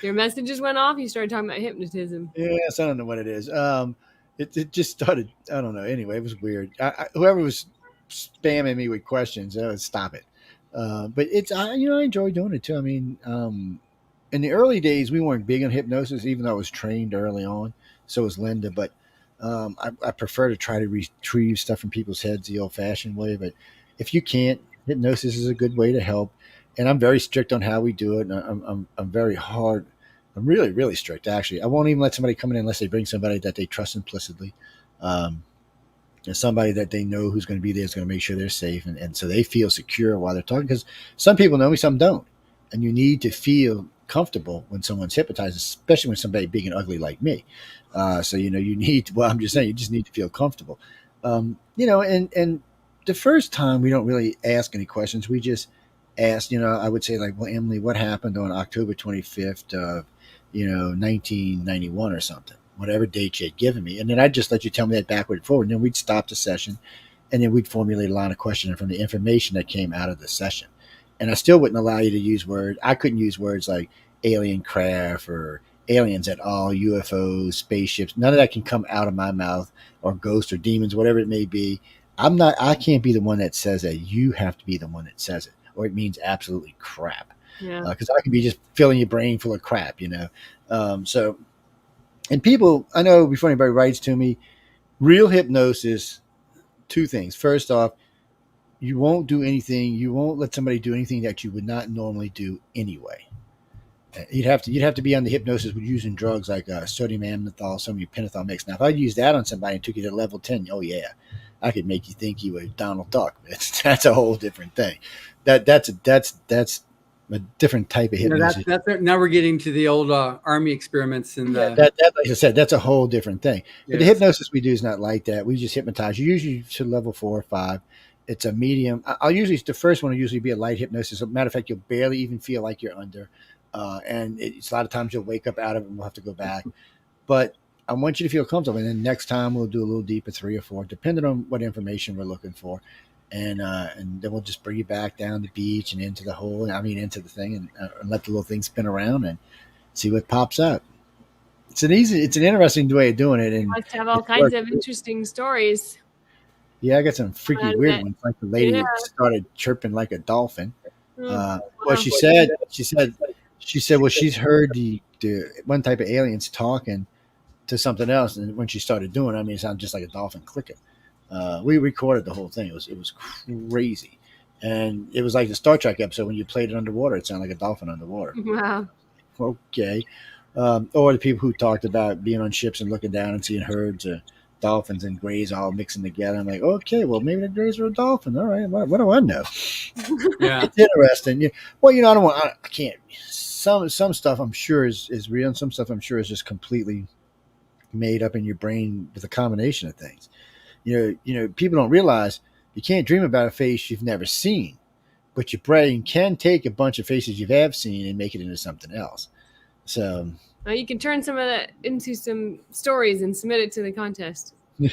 Your messages went off. You started talking about hypnotism. Yes, I don't know what it is. It just started. I don't know. Anyway, it was weird. Whoever was spamming me with questions, stop it. But it's I enjoy doing it too. I mean, in the early days, we weren't big on hypnosis, even though I was trained early on. So was Linda. But I prefer to try to retrieve stuff from people's heads the old-fashioned way. But if you can't, hypnosis is a good way to help. And I'm very strict on how we do it. And I'm very hard. I'm really, really strict, actually. I won't even let somebody come in unless they bring somebody that they trust implicitly. Somebody that they know who's going to be there is going to make sure they're safe. And so they feel secure while they're talking. Because some people know me, some don't. And you need to feel comfortable when someone's hypnotized, especially when somebody big and ugly like me. So, you need, I'm just saying, you just need to feel comfortable. And the first time we don't really ask any questions. We just ask, I would say like, well, Emily, what happened on October 25th of, 1991 or something, whatever date you had given me. And then I'd just let you tell me that backward and forward. And then we'd stop the session and then we'd formulate a line of questioning from the information that came out of the session. And I still wouldn't allow you to use words. I couldn't use words like alien craft or aliens at all, UFOs, spaceships. None of that can come out of my mouth, or ghosts or demons, whatever it may be. I can't be the one that says that. You have to be the one that says it, or it means absolutely crap. Yeah. Because I could be just filling your brain full of crap, So And people, I know before anybody writes to me, real hypnosis, two things. First off, you won't do anything. You won't let somebody do anything that you would not normally do anyway. You'd have to be on the hypnosis with using drugs like sodium amytal, sodium pentothal mix. Now, if I used that on somebody and took you to level 10, oh yeah, I could make you think you were Donald Duck. That's a whole different thing. That's a different type of hypnosis. Now we're getting to the old army experiments and that, like I said, that's a whole different thing. But the hypnosis we do is not like that. We just hypnotize. You usually to level 4 or 5. It's a medium. The first one will usually be a light hypnosis. As a matter of fact, you'll barely even feel like you're under. And it's a lot of times you'll wake up out of it and we'll have to go back. But I want you to feel comfortable. And then next time we'll do a little deeper, 3 or 4, depending on what information we're looking for. And then we'll just bring you back down the beach and into the thing and let the little thing spin around and see what pops up. It's an interesting way of doing it. And you must have all kinds of interesting stories. Yeah, I got some freaky weird ones. Like the lady started chirping like a dolphin. Well, she said, well, she's heard the one type of aliens talking to something else, and when she started doing it, it sounded just like a dolphin clicking. We recorded the whole thing. It was crazy, and it was like the Star Trek episode when you played it underwater. It sounded like a dolphin underwater. Wow. Okay. Or the people who talked about being on ships and looking down and seeing herds of dolphins and grays all mixing together. I'm like, okay, well, maybe the grays are a dolphin. All right, what do I know? Yeah, it's interesting. Well, I can't. Some stuff I'm sure is real, and some stuff I'm sure is just completely made up in your brain with a combination of things. People don't realize you can't dream about a face you've never seen, but your brain can take a bunch of faces you have seen and make it into something else. So you can turn some of that into some stories and submit it to the contest. I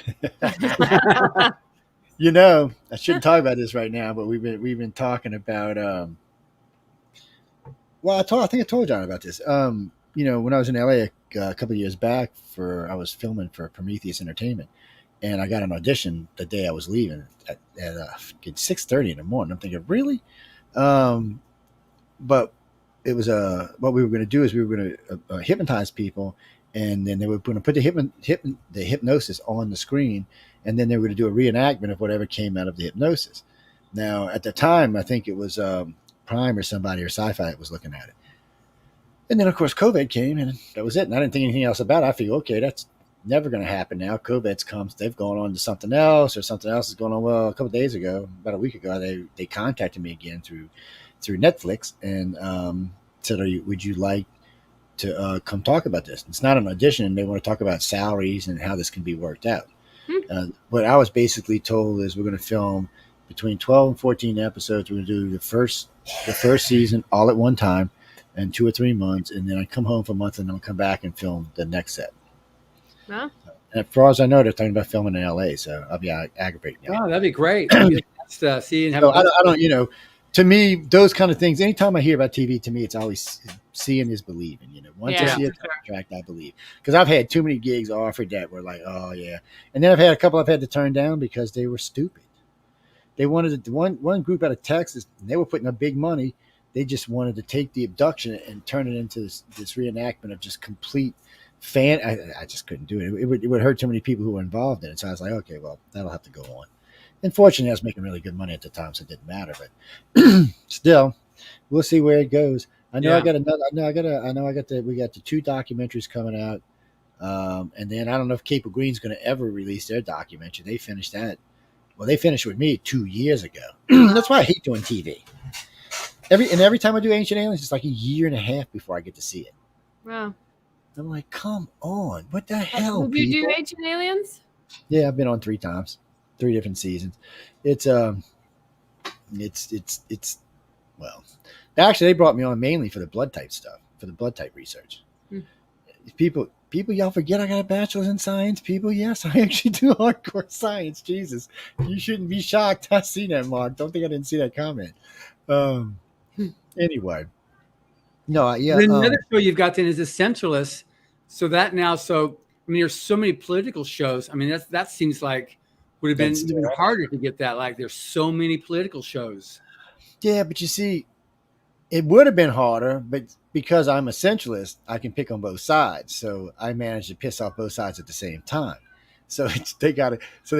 shouldn't talk about this right now, but we've been talking about. I think I told John about this. When I was in LA a couple of years back, I was filming for Prometheus Entertainment, and I got an audition the day I was leaving at 6:30 in the morning. I'm thinking, really? But it was what we were going to do is we were going to hypnotize people, and then they were going to put the hypnosis on the screen, and then they were going to do a reenactment of whatever came out of the hypnosis. Now, at the time, I think it was Prime or somebody or Sci-Fi that was looking at it. And then, of course, COVID came, and that was it. And I didn't think anything else about it. I figured, okay, that's never going to happen now. COVID's come. They've gone on to something else, or something else is going on. Well, a couple of days ago, about a week ago, they contacted me again through Netflix and said, would you like to come talk about this? It's not an audition. They want to talk about salaries and how this can be worked out. What I was basically told is we're going to film between 12 and 14 episodes. We're going to do the first season all at one time in 2 or 3 months, and then I come home for a month and then I'll come back and film the next set. Huh? And as far as I know, they're talking about filming in LA, so I'll be aggravating. Oh, that'd be great. See and have. So I don't. To me, those kind of things. Anytime I hear about TV, to me, it's always seeing is believing. Once I see a contract, I believe. Because I've had too many gigs offered that were like, oh yeah, and then I've had a couple I've had to turn down because they were stupid. They wanted one group out of Texas, and they were putting up big money. They just wanted to take the abduction and turn it into this reenactment of just complete fan. I just couldn't do it. It would hurt too many people who were involved in it. So I was like, okay, well, that'll have to go on. Unfortunately, I was making really good money at the time, so it didn't matter. But still, we'll see where it goes. I know we got the 2 documentaries coming out, and then I don't know if Cape of Green's going to ever release their documentary. They finished that. Well, they finished with me 2 years ago. That's why I hate doing TV. Every time I do Ancient Aliens, it's like a year and a half before I get to see it. Wow. I'm like, come on, what the hell? Will you do Ancient Aliens? Yeah, I've been on 3 times, 3 different seasons. It's well, actually they brought me on mainly for the blood type stuff, for the blood type research. People, y'all forget I got a bachelor's in science. People, yes, I actually do hardcore science. Jesus, you shouldn't be shocked. I see that, Mark. Don't think I didn't see that comment. Anyway, no, yeah. Another show you've got then is Essentialist. So there's so many political shows. I mean, that seems like would have been even harder to get that. Like, there's so many political shows. Yeah, but you see, It would have been harder, but because I'm a centralist, I can pick on both sides. So I managed to piss off both sides at the same time. So they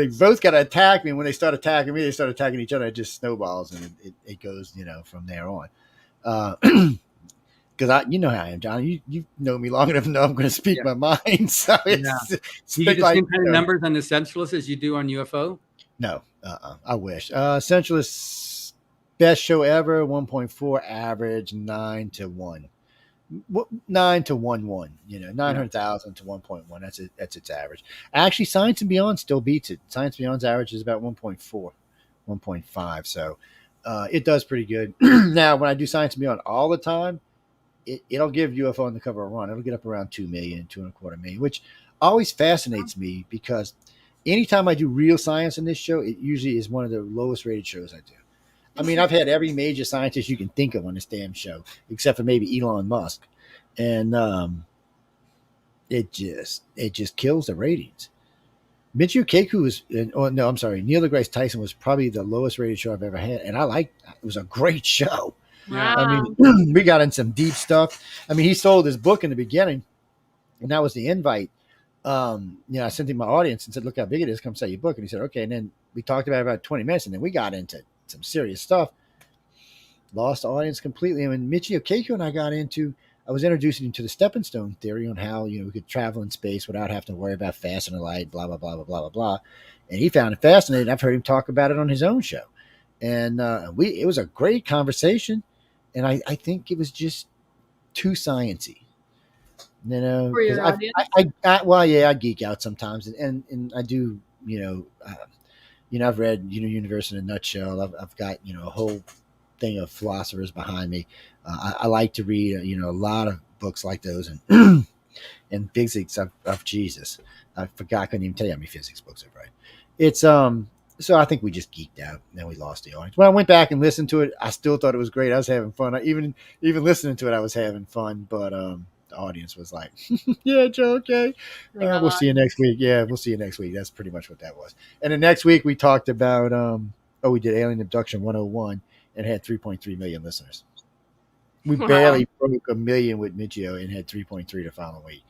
both got to attack me. And when they start attacking me, they start attacking each other. It just snowballs, and it goes, from there on. Because you know how I am, John. You know me long enough to know I'm going to speak my mind. So it's you get the same kind of numbers on the centralists as you do on UFO. No, I wish. Centralist best show ever, 1.4 average, 9 to 1. 9 to 1-1, 900,000 to 1.1. That's it. That's its average. Actually, Science and Beyond still beats it. Science Beyond's average is about 1.4, 1.5. So it does pretty good. Now, when I do Science and Beyond all the time, it'll give UFO Undercover a run. It'll get up around 2 million, 2.25 million, which always fascinates me because anytime I do real science in this show, it usually is one of the lowest rated shows I do. I mean, I've had every major scientist you can think of on this damn show, except for maybe Elon Musk. And it just kills the ratings. Michio Kaku Neil deGrasse Tyson was probably the lowest rated show I've ever had. And it was a great show. Wow. I mean, we got in some deep stuff. I mean, he sold his book in the beginning, and that was the invite. I sent him my audience and said, look how big it is. Come say your book. And he said, okay. And then we talked about it about 20 minutes, and then we got into some serious stuff. Lost the audience completely. And when Michio Kaku and I was introducing him to the stepping stone theory on how, we could travel in space without having to worry about faster light, blah, blah, blah, blah, blah, blah, blah. And he found it fascinating. I've heard him talk about it on his own show. And it was a great conversation. And I think it was just too sciencey. For your audience? I geek out sometimes, and I do, I've read, Universe in a Nutshell. I've got, a whole thing of philosophers behind me. I like to read, a lot of books like those, and and physics of Jesus. I couldn't even tell you how many physics books I've read. It's so I think we just geeked out, and then we lost the audience. When I went back and listened to it, I still thought it was great. I was having fun. Even listening to it, I was having fun, but the audience was like, yeah, Joe, okay. We'll see you next week. Yeah, we'll see you next week. That's pretty much what that was. And the next week we talked about, we did Alien Abduction 101 and had 3.3 million listeners. We barely broke 1 million with Michio and had 3.3 the following week.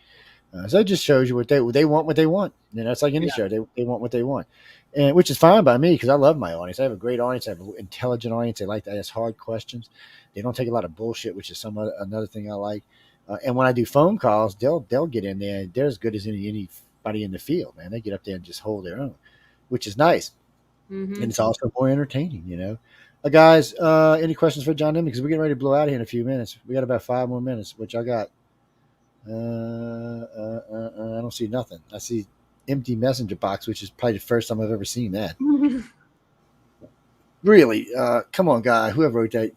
So it just shows you what they want, what they want. It's like any show. They want what they want. And which is fine by me because I love my audience. I have a great audience. I have an intelligent audience. They like to ask hard questions. They don't take a lot of bullshit, which is another thing I like. And when I do phone calls, they'll get in there. They're as good as anybody in the field, man. They get up there and just hold their own, which is nice. Mm-hmm. And it's also more entertaining, guys, any questions for John Nimmy? Because we're getting ready to blow out here in a few minutes. We got about 5 more minutes, which I got. I don't see nothing. I see empty messenger box, which is probably the first time I've ever seen that. Really? Come on, guy. Whoever wrote that.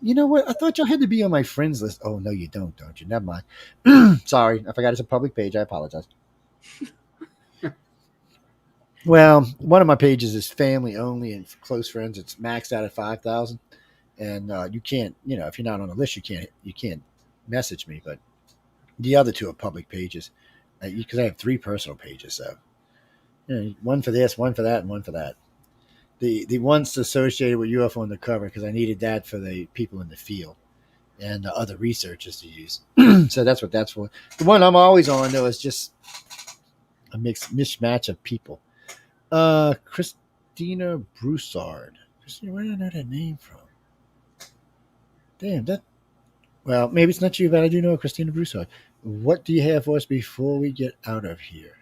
You know what? I thought y'all had to be on my friends list. Oh, no, you don't you? Never mind. Sorry. I forgot it's a public page. I apologize. Well, one of my pages is family only and close friends. It's maxed out at 5,000. And you can't, if you're not on the list, you can't message me. But the other two are public pages because I have 3 personal pages. So one for this, one for that, and one for that. The ones associated with UFO Undercover because I needed that for the people in the field and the other researchers to use. So that's what that's for. The one I'm always on, though, is just a mismatch of people. Christina Broussard. Christina, where did I know that name from? Damn, well, maybe it's not you, but I do know Christina Broussard. What do you have for us before we get out of here?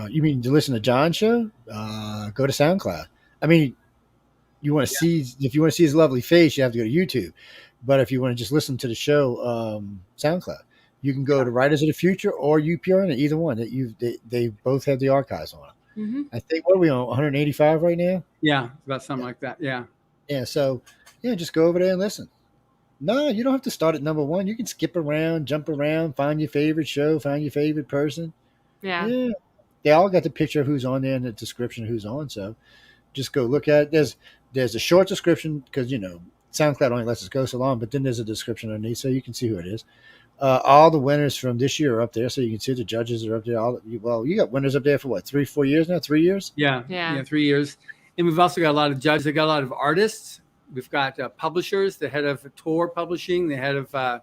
You mean to listen to John's show? Go to SoundCloud. I mean, you want to see if you want to see his lovely face, you have to go to YouTube. But if you want to just listen to the show, SoundCloud, you can go to Writers of the Future or UPRN, either one. They both have the archives on them. Mm-hmm. I think what are we on 185 right now? Yeah, about something like that. Yeah. Yeah. So just go over there and listen. No, you don't have to start at number 1. You can skip around, jump around, find your favorite show, find your favorite person. Yeah. They all got the picture of who's on there and the description of who's on. So just go look at it. There's a short description because, SoundCloud only lets us go so long, but then there's a description underneath so you can see who it is. All the winners from this year are up there. So you can see the judges are up there. You got winners up there for what, 3-4 years now? 3 years? Yeah. 3 years. And we've also got a lot of judges. They got a lot of artists We've got publishers, the head of Tor Publishing, the head of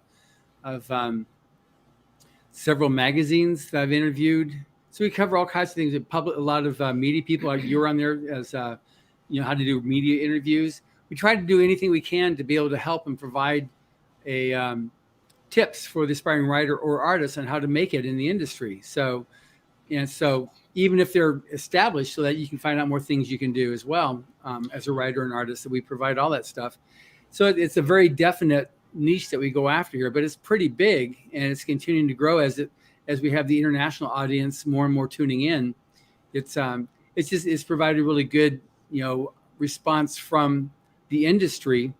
several magazines that I've interviewed. So we cover all kinds of things. A lot of media people. You're on there as how to do media interviews. We try to do anything we can to be able to help and provide tips for the aspiring writer or artist on how to make it in the industry. So even if they're established, so that you can find out more things you can do as well as a writer and artist, that we provide all that stuff. So it's a very definite niche that we go after here, but it's pretty big, and it's continuing to grow as we have the international audience more and more tuning in. It's provided a really good response from the industry,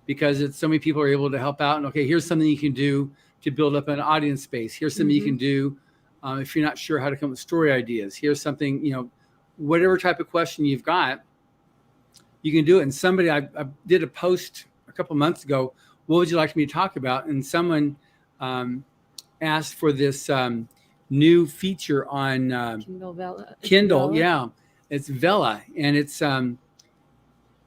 because so many people are able to help out. And okay, here's something you can do to build up an audience base. Here's something you can do if you're not sure how to come up with story ideas. Here's something, whatever type of question you've got, you can do it. And somebody, I did a post a couple months ago, what would you like me to talk about? And someone asked for this new feature on Kindle. Yeah, it's Vela, and it's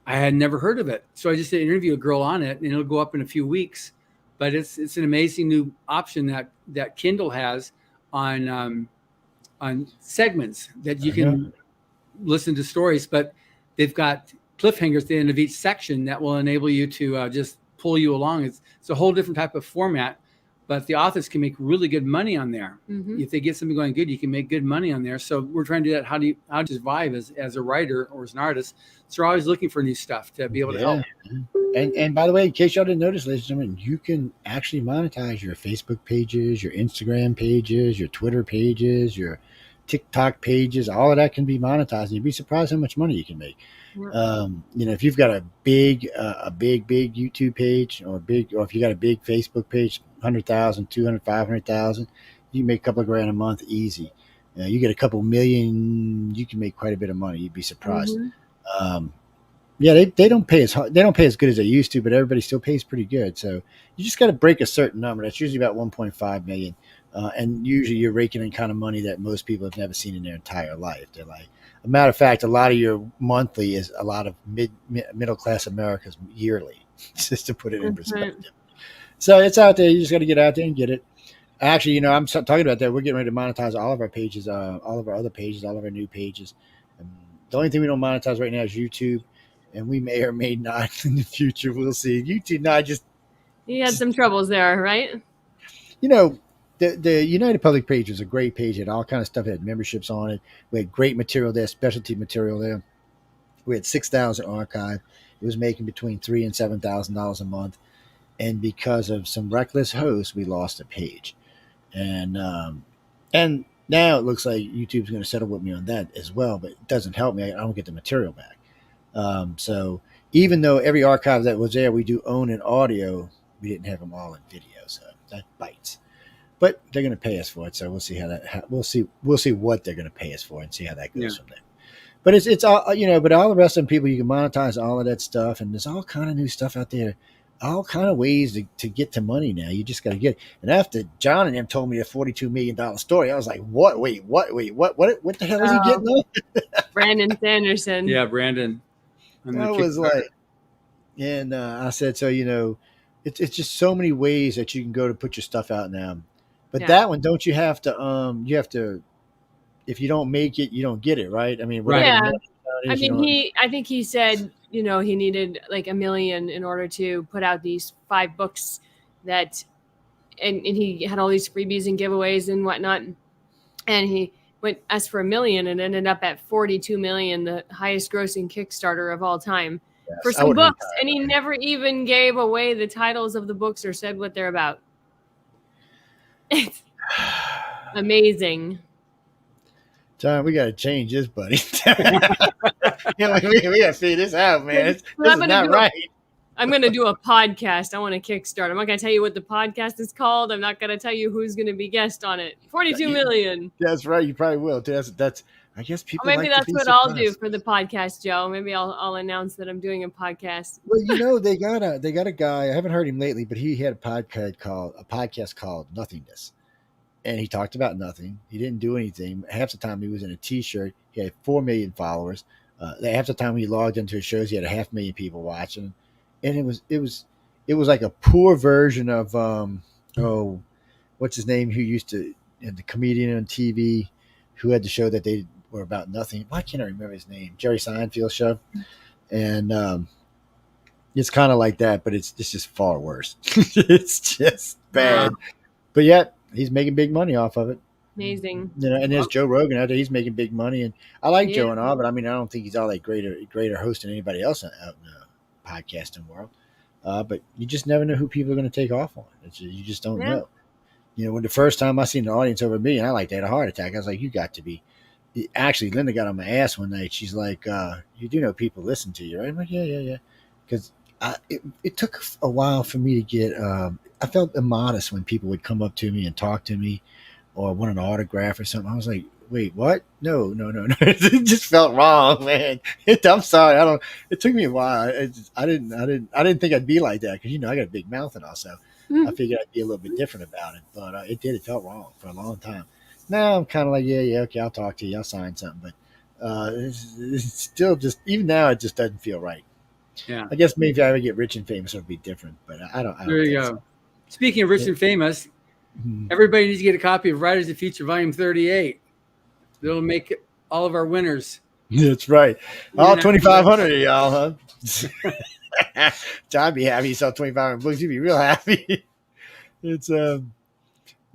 I had never heard of it, so I just did interview a girl on it, and it'll go up in a few weeks. But it's an amazing new option that Kindle has on segments that you can listen to stories, but they've got cliffhangers at the end of each section that will enable you to just pull you along. It's a whole different type of format, but the authors can make really good money on there. If they get something going good, you can make good money on there. So we're trying to do that. How to survive as a writer or as an artist. So we're always looking for new stuff to be able to help. And by the way, in case y'all didn't notice, ladies and gentlemen, you can actually monetize your Facebook pages, your Instagram pages, your Twitter pages, your TikTok pages. All of that can be monetized, and you'd be surprised how much money you can make. If you've got a big YouTube page, or if you got a big Facebook page, 100,000, 200, 500,000, you can make a couple of grand a month easy. You get a couple million, you can make quite a bit of money. You'd be surprised. They don't pay as hard, they don't pay as good as they used to, but everybody still pays pretty good. So you just got to break a certain number. That's usually about 1.5 million. And usually you're raking in kind of money that most people have never seen in their entire life. They're like, a matter of fact, a lot of your monthly is a lot of middle class America's yearly, just to put it in perspective. So it's out there. You just got to get out there and get it. Actually, I'm talking about that. We're getting ready to monetize all of our pages, all of our other pages, all of our new pages. The only thing we don't monetize right now is YouTube, and we may or may not in the future. We'll see. YouTube, you had some troubles there, right? The United Public page was a great page. It had all kind of stuff. It had memberships on it. We had great material there, specialty material there. We had 6,000 archive. It was making between $3,000 and $7,000 a month. And because of some reckless hosts, we lost a page. And now it looks like YouTube's going to settle with me on that as well, but it doesn't help me. I don't get the material back. So even though every archive that was there, we do own in audio, we didn't have them all in video. So that bites. But they're going to pay us for it, so we'll see we'll see what they're going to pay us for and see how that goes from there. But it's all but all the rest of them, people, you can monetize all of that stuff, and there's all kind of new stuff out there, all kind of ways to get to money now. You just got to get it. And after John and them told me a $42 million story, I was like, what? Wait, what the hell is he getting on? Brandon Sanderson. Yeah, Brandon. I was like, and I said, so it's just so many ways that you can go to put your stuff out now. But that one, don't you have to, if you don't make it, you don't get it, right? I mean, I think he said, he needed like $1 million in order to put out these 5 books and he had all these freebies and giveaways and whatnot. And he asked for $1 million and ended up at 42 million, the highest grossing Kickstarter of all time for some books. And he never even gave away the titles of the books or said what they're about. It's amazing. John, we got to change this, buddy. we got to figure this out, man. This is not right. I'm going to do a podcast. I want to kickstart. I'm not going to tell you what the podcast is called. I'm not going to tell you who's going to be guest on it. 42 million. That's right. You probably will. That's. I guess people. Maybe that's what I'll do for the podcast, Joe. Maybe I'll announce that I'm doing a podcast. Well, they got a guy. I haven't heard him lately, but he had a podcast called Nothingness, and he talked about nothing. He didn't do anything. Half the time he was in a T-shirt. He had 4 million followers. Half the time he logged into his shows, he had 500,000 people watching. and it was like a poor version of what's his name, who used to, and the comedian on TV who had the show that they were about nothing. Why can't I remember his name? Jerry Seinfeld show. And it's kind of like that, but it's just far worse. It's just bad. Wow. But yet he's making big money off of it. Amazing. You know, and there's Joe Rogan out there. He's making big money, and I like Yeah. Joe and all, but I mean, I don't think he's all that greater host than anybody else out in the podcasting world. But you just never know who people are going to take off on. You just don't Yeah. know. You know, when the first time I seen an audience over me, and I like to have a heart attack, I was like, "You got to be." Actually, Linda got on my ass one night. She's like, "You do know people listen to you, right?" I'm like, "Yeah," because it took a while for me to get. I felt immodest when people would come up to me and talk to me, or want an autograph or something. I was like, "Wait, what? No." It just felt wrong, man. I'm sorry. I don't. It took me a while. I didn't think I'd be like that because I got a big mouth and also. I figured I'd be a little bit different about it, but it felt wrong for a long time. Now I'm kind of like, yeah, okay, I'll talk to you, I'll sign something, but it's still just, even now, it just doesn't feel right. Yeah. I guess maybe if I ever get rich and famous, it'll be different, but I don't. There you go. So. Speaking of rich and famous, everybody needs to get a copy of Writers of the Future Volume 38. It'll make all of our winners. That's right. All 2,500 of y'all, huh? John be happy he saw 2,500 books. He'd be real happy. It's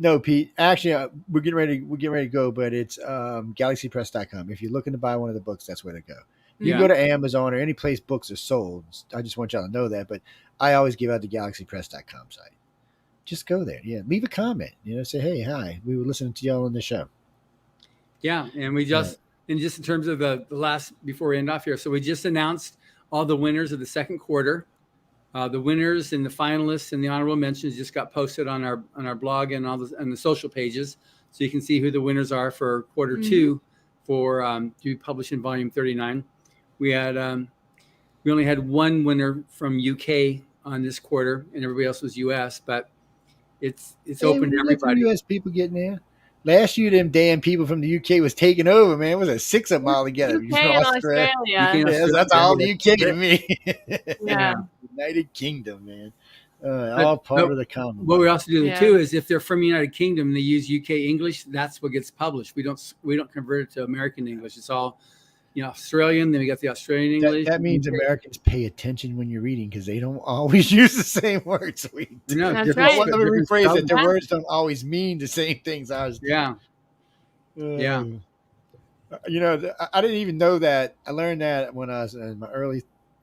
no, Pete. Actually, we're getting ready to go, but it's galaxypress.com. If you're looking to buy one of the books, that's where to go. You can go to Amazon or any place books are sold. I just want y'all to know that, but I always give out the galaxypress.com site. Just go there. Yeah, leave a comment. Say, hey, hi. We were listening to y'all on the show. Yeah, and we just in terms of the last, before we end off here, so we just announced all the winners of the second quarter. The winners and the finalists and the honorable mentions just got posted on our blog and the social pages, so you can see who the winners are for quarter two for to be published in volume 39. We only had one winner from UK on this quarter, and everybody else was US, but it's open to everybody. US people getting there. Last year, them damn people from the UK was taking over, man. It was a 6 of them all together. UK and Australia. Yes, that's all the UK to me. Yeah. United Kingdom, man. All part of the Commonwealth. What we also do too is if they're from the United Kingdom and they use UK English, that's what gets published. We don't convert it to American English. It's all Australian. Then we got the Australian English. That means Americans pay attention when you're reading because they don't always use the same words we do. No, that's right. Let me rephrase it. Their words don't always mean the same things ours do. Yeah. I didn't even know that. I learned that when I was in my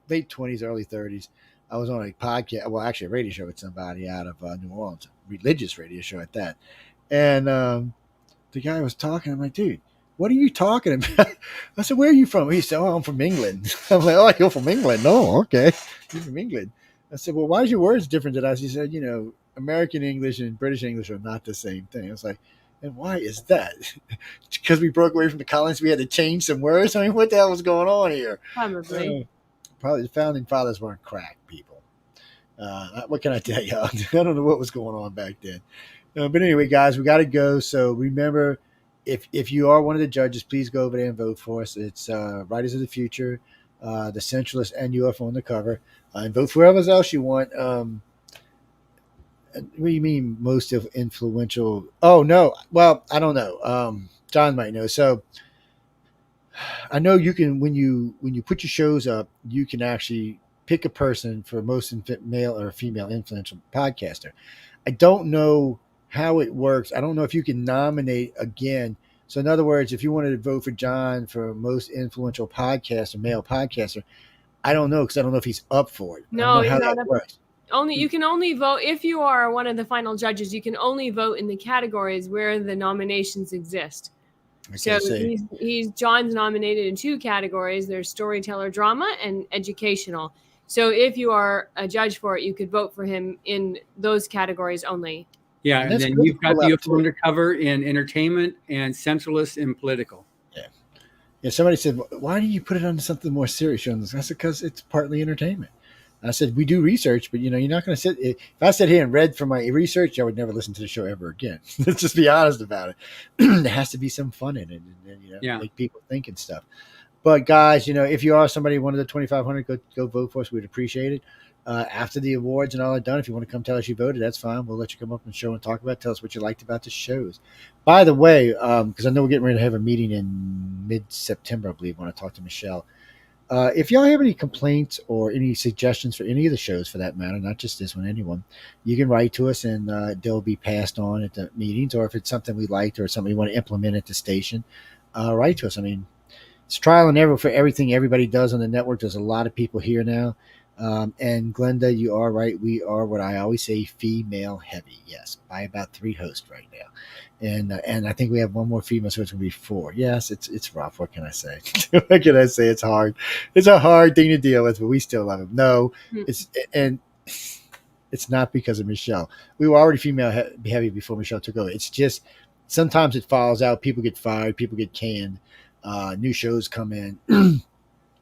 late 20s, early 30s. I was on a podcast, well, actually a radio show with somebody out of New Orleans, a religious radio show at that. And the guy was talking. I'm like, dude, what are you talking about? I said, where are you from? He said, I'm from England. I'm like, oh, you're from England? No, okay. You're from England. I said, well, why is your words different than us? He said, American English and British English are not the same thing. I was like, and why is that? Because we broke away from the colonies, we had to change some words? I mean, what the hell was going on here? Probably. Probably the founding fathers weren't crack people. What can I tell you? I don't know what was going on back then. But anyway, guys, we got to go. So remember, if you are one of the judges, please go over there and vote for us. It's Writers of the Future, The Centralist, and UFO Undercover. And vote for whoever else you want. What do you mean most influential? Oh, no. Well, I don't know. John might know. So I know you can, when you put your shows up, you can actually pick a person for most male or female influential podcaster. I don't know how it works. I don't know if you can nominate again. So in other words, if you wanted to vote for John for most influential podcaster, male podcaster, I don't know because I don't know if he's up for it. No, he's not up. Works. You can only vote if you are one of the final judges. You can only vote in the categories where the nominations exist. So John's nominated in 2 categories. There's storyteller, drama, and educational. So if you are a judge for it, you could vote for him in those categories only. Yeah, and then you've got the UFO Undercover in entertainment and centralist in political. Yeah. Somebody said, why do you put it on something more serious? I said, because it's partly entertainment. I said, we do research, but you're not going to sit. If I sat here and read from my research, I would never listen to the show ever again. Let's just be honest about it. There has to be some fun in it, and make people think and stuff. But guys, if you are somebody, one of the 2,500, go vote for us. We'd appreciate it. after the awards and all are done. If you want to come tell us you voted, that's fine. We'll let you come up and show and talk about it. Tell us what you liked about the shows. By the way, because I know we're getting ready to have a meeting in mid-September, I believe, when I talk to Michelle. If y'all have any complaints or any suggestions for any of the shows, for that matter, not just this one, anyone, you can write to us and they'll be passed on at the meetings. Or if it's something we liked or something we want to implement at the station, write to us. I mean, it's trial and error for everything everybody does on the network. There's a lot of people here now. And Glenda, you are right. We are what I always say, female heavy. Yes, by about 3 hosts right now. And I think we have one more female, so it's going to be 4. Yes, it's rough. What can I say? What can I say? It's hard. It's a hard thing to deal with, but we still love it. No, it's not because of Michelle. We were already female heavy before Michelle took over. It's just sometimes it falls out. People get fired. People get canned. New shows come in.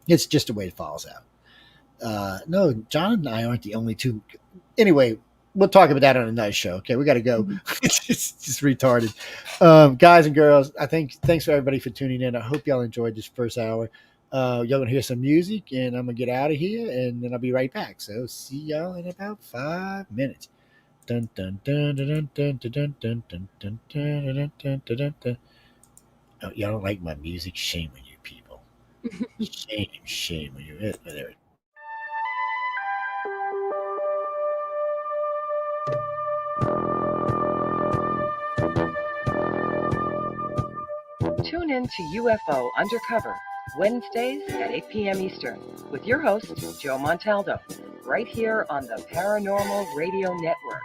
It's just the way it falls out. No, John and I aren't the only 2. Anyway, we'll talk about that on another show. Okay, we got to go. It's just retarded. Guys and girls, thanks for everybody for tuning in. I hope y'all enjoyed this first hour. Y'all going to hear some music, and I'm going to get out of here, and then I'll be right back. So see y'all in about 5 minutes. Dun, dun, dun, dun, dun, dun, dun, dun, dun, dun, dun, dun, dun, dun. Oh, y'all don't like my music? Shame on you people. Shame on you. There it. Tune in to UFO Undercover, Wednesdays at 8 p.m. Eastern, with your host, Joe Montaldo, right here on the Paranormal Radio Network.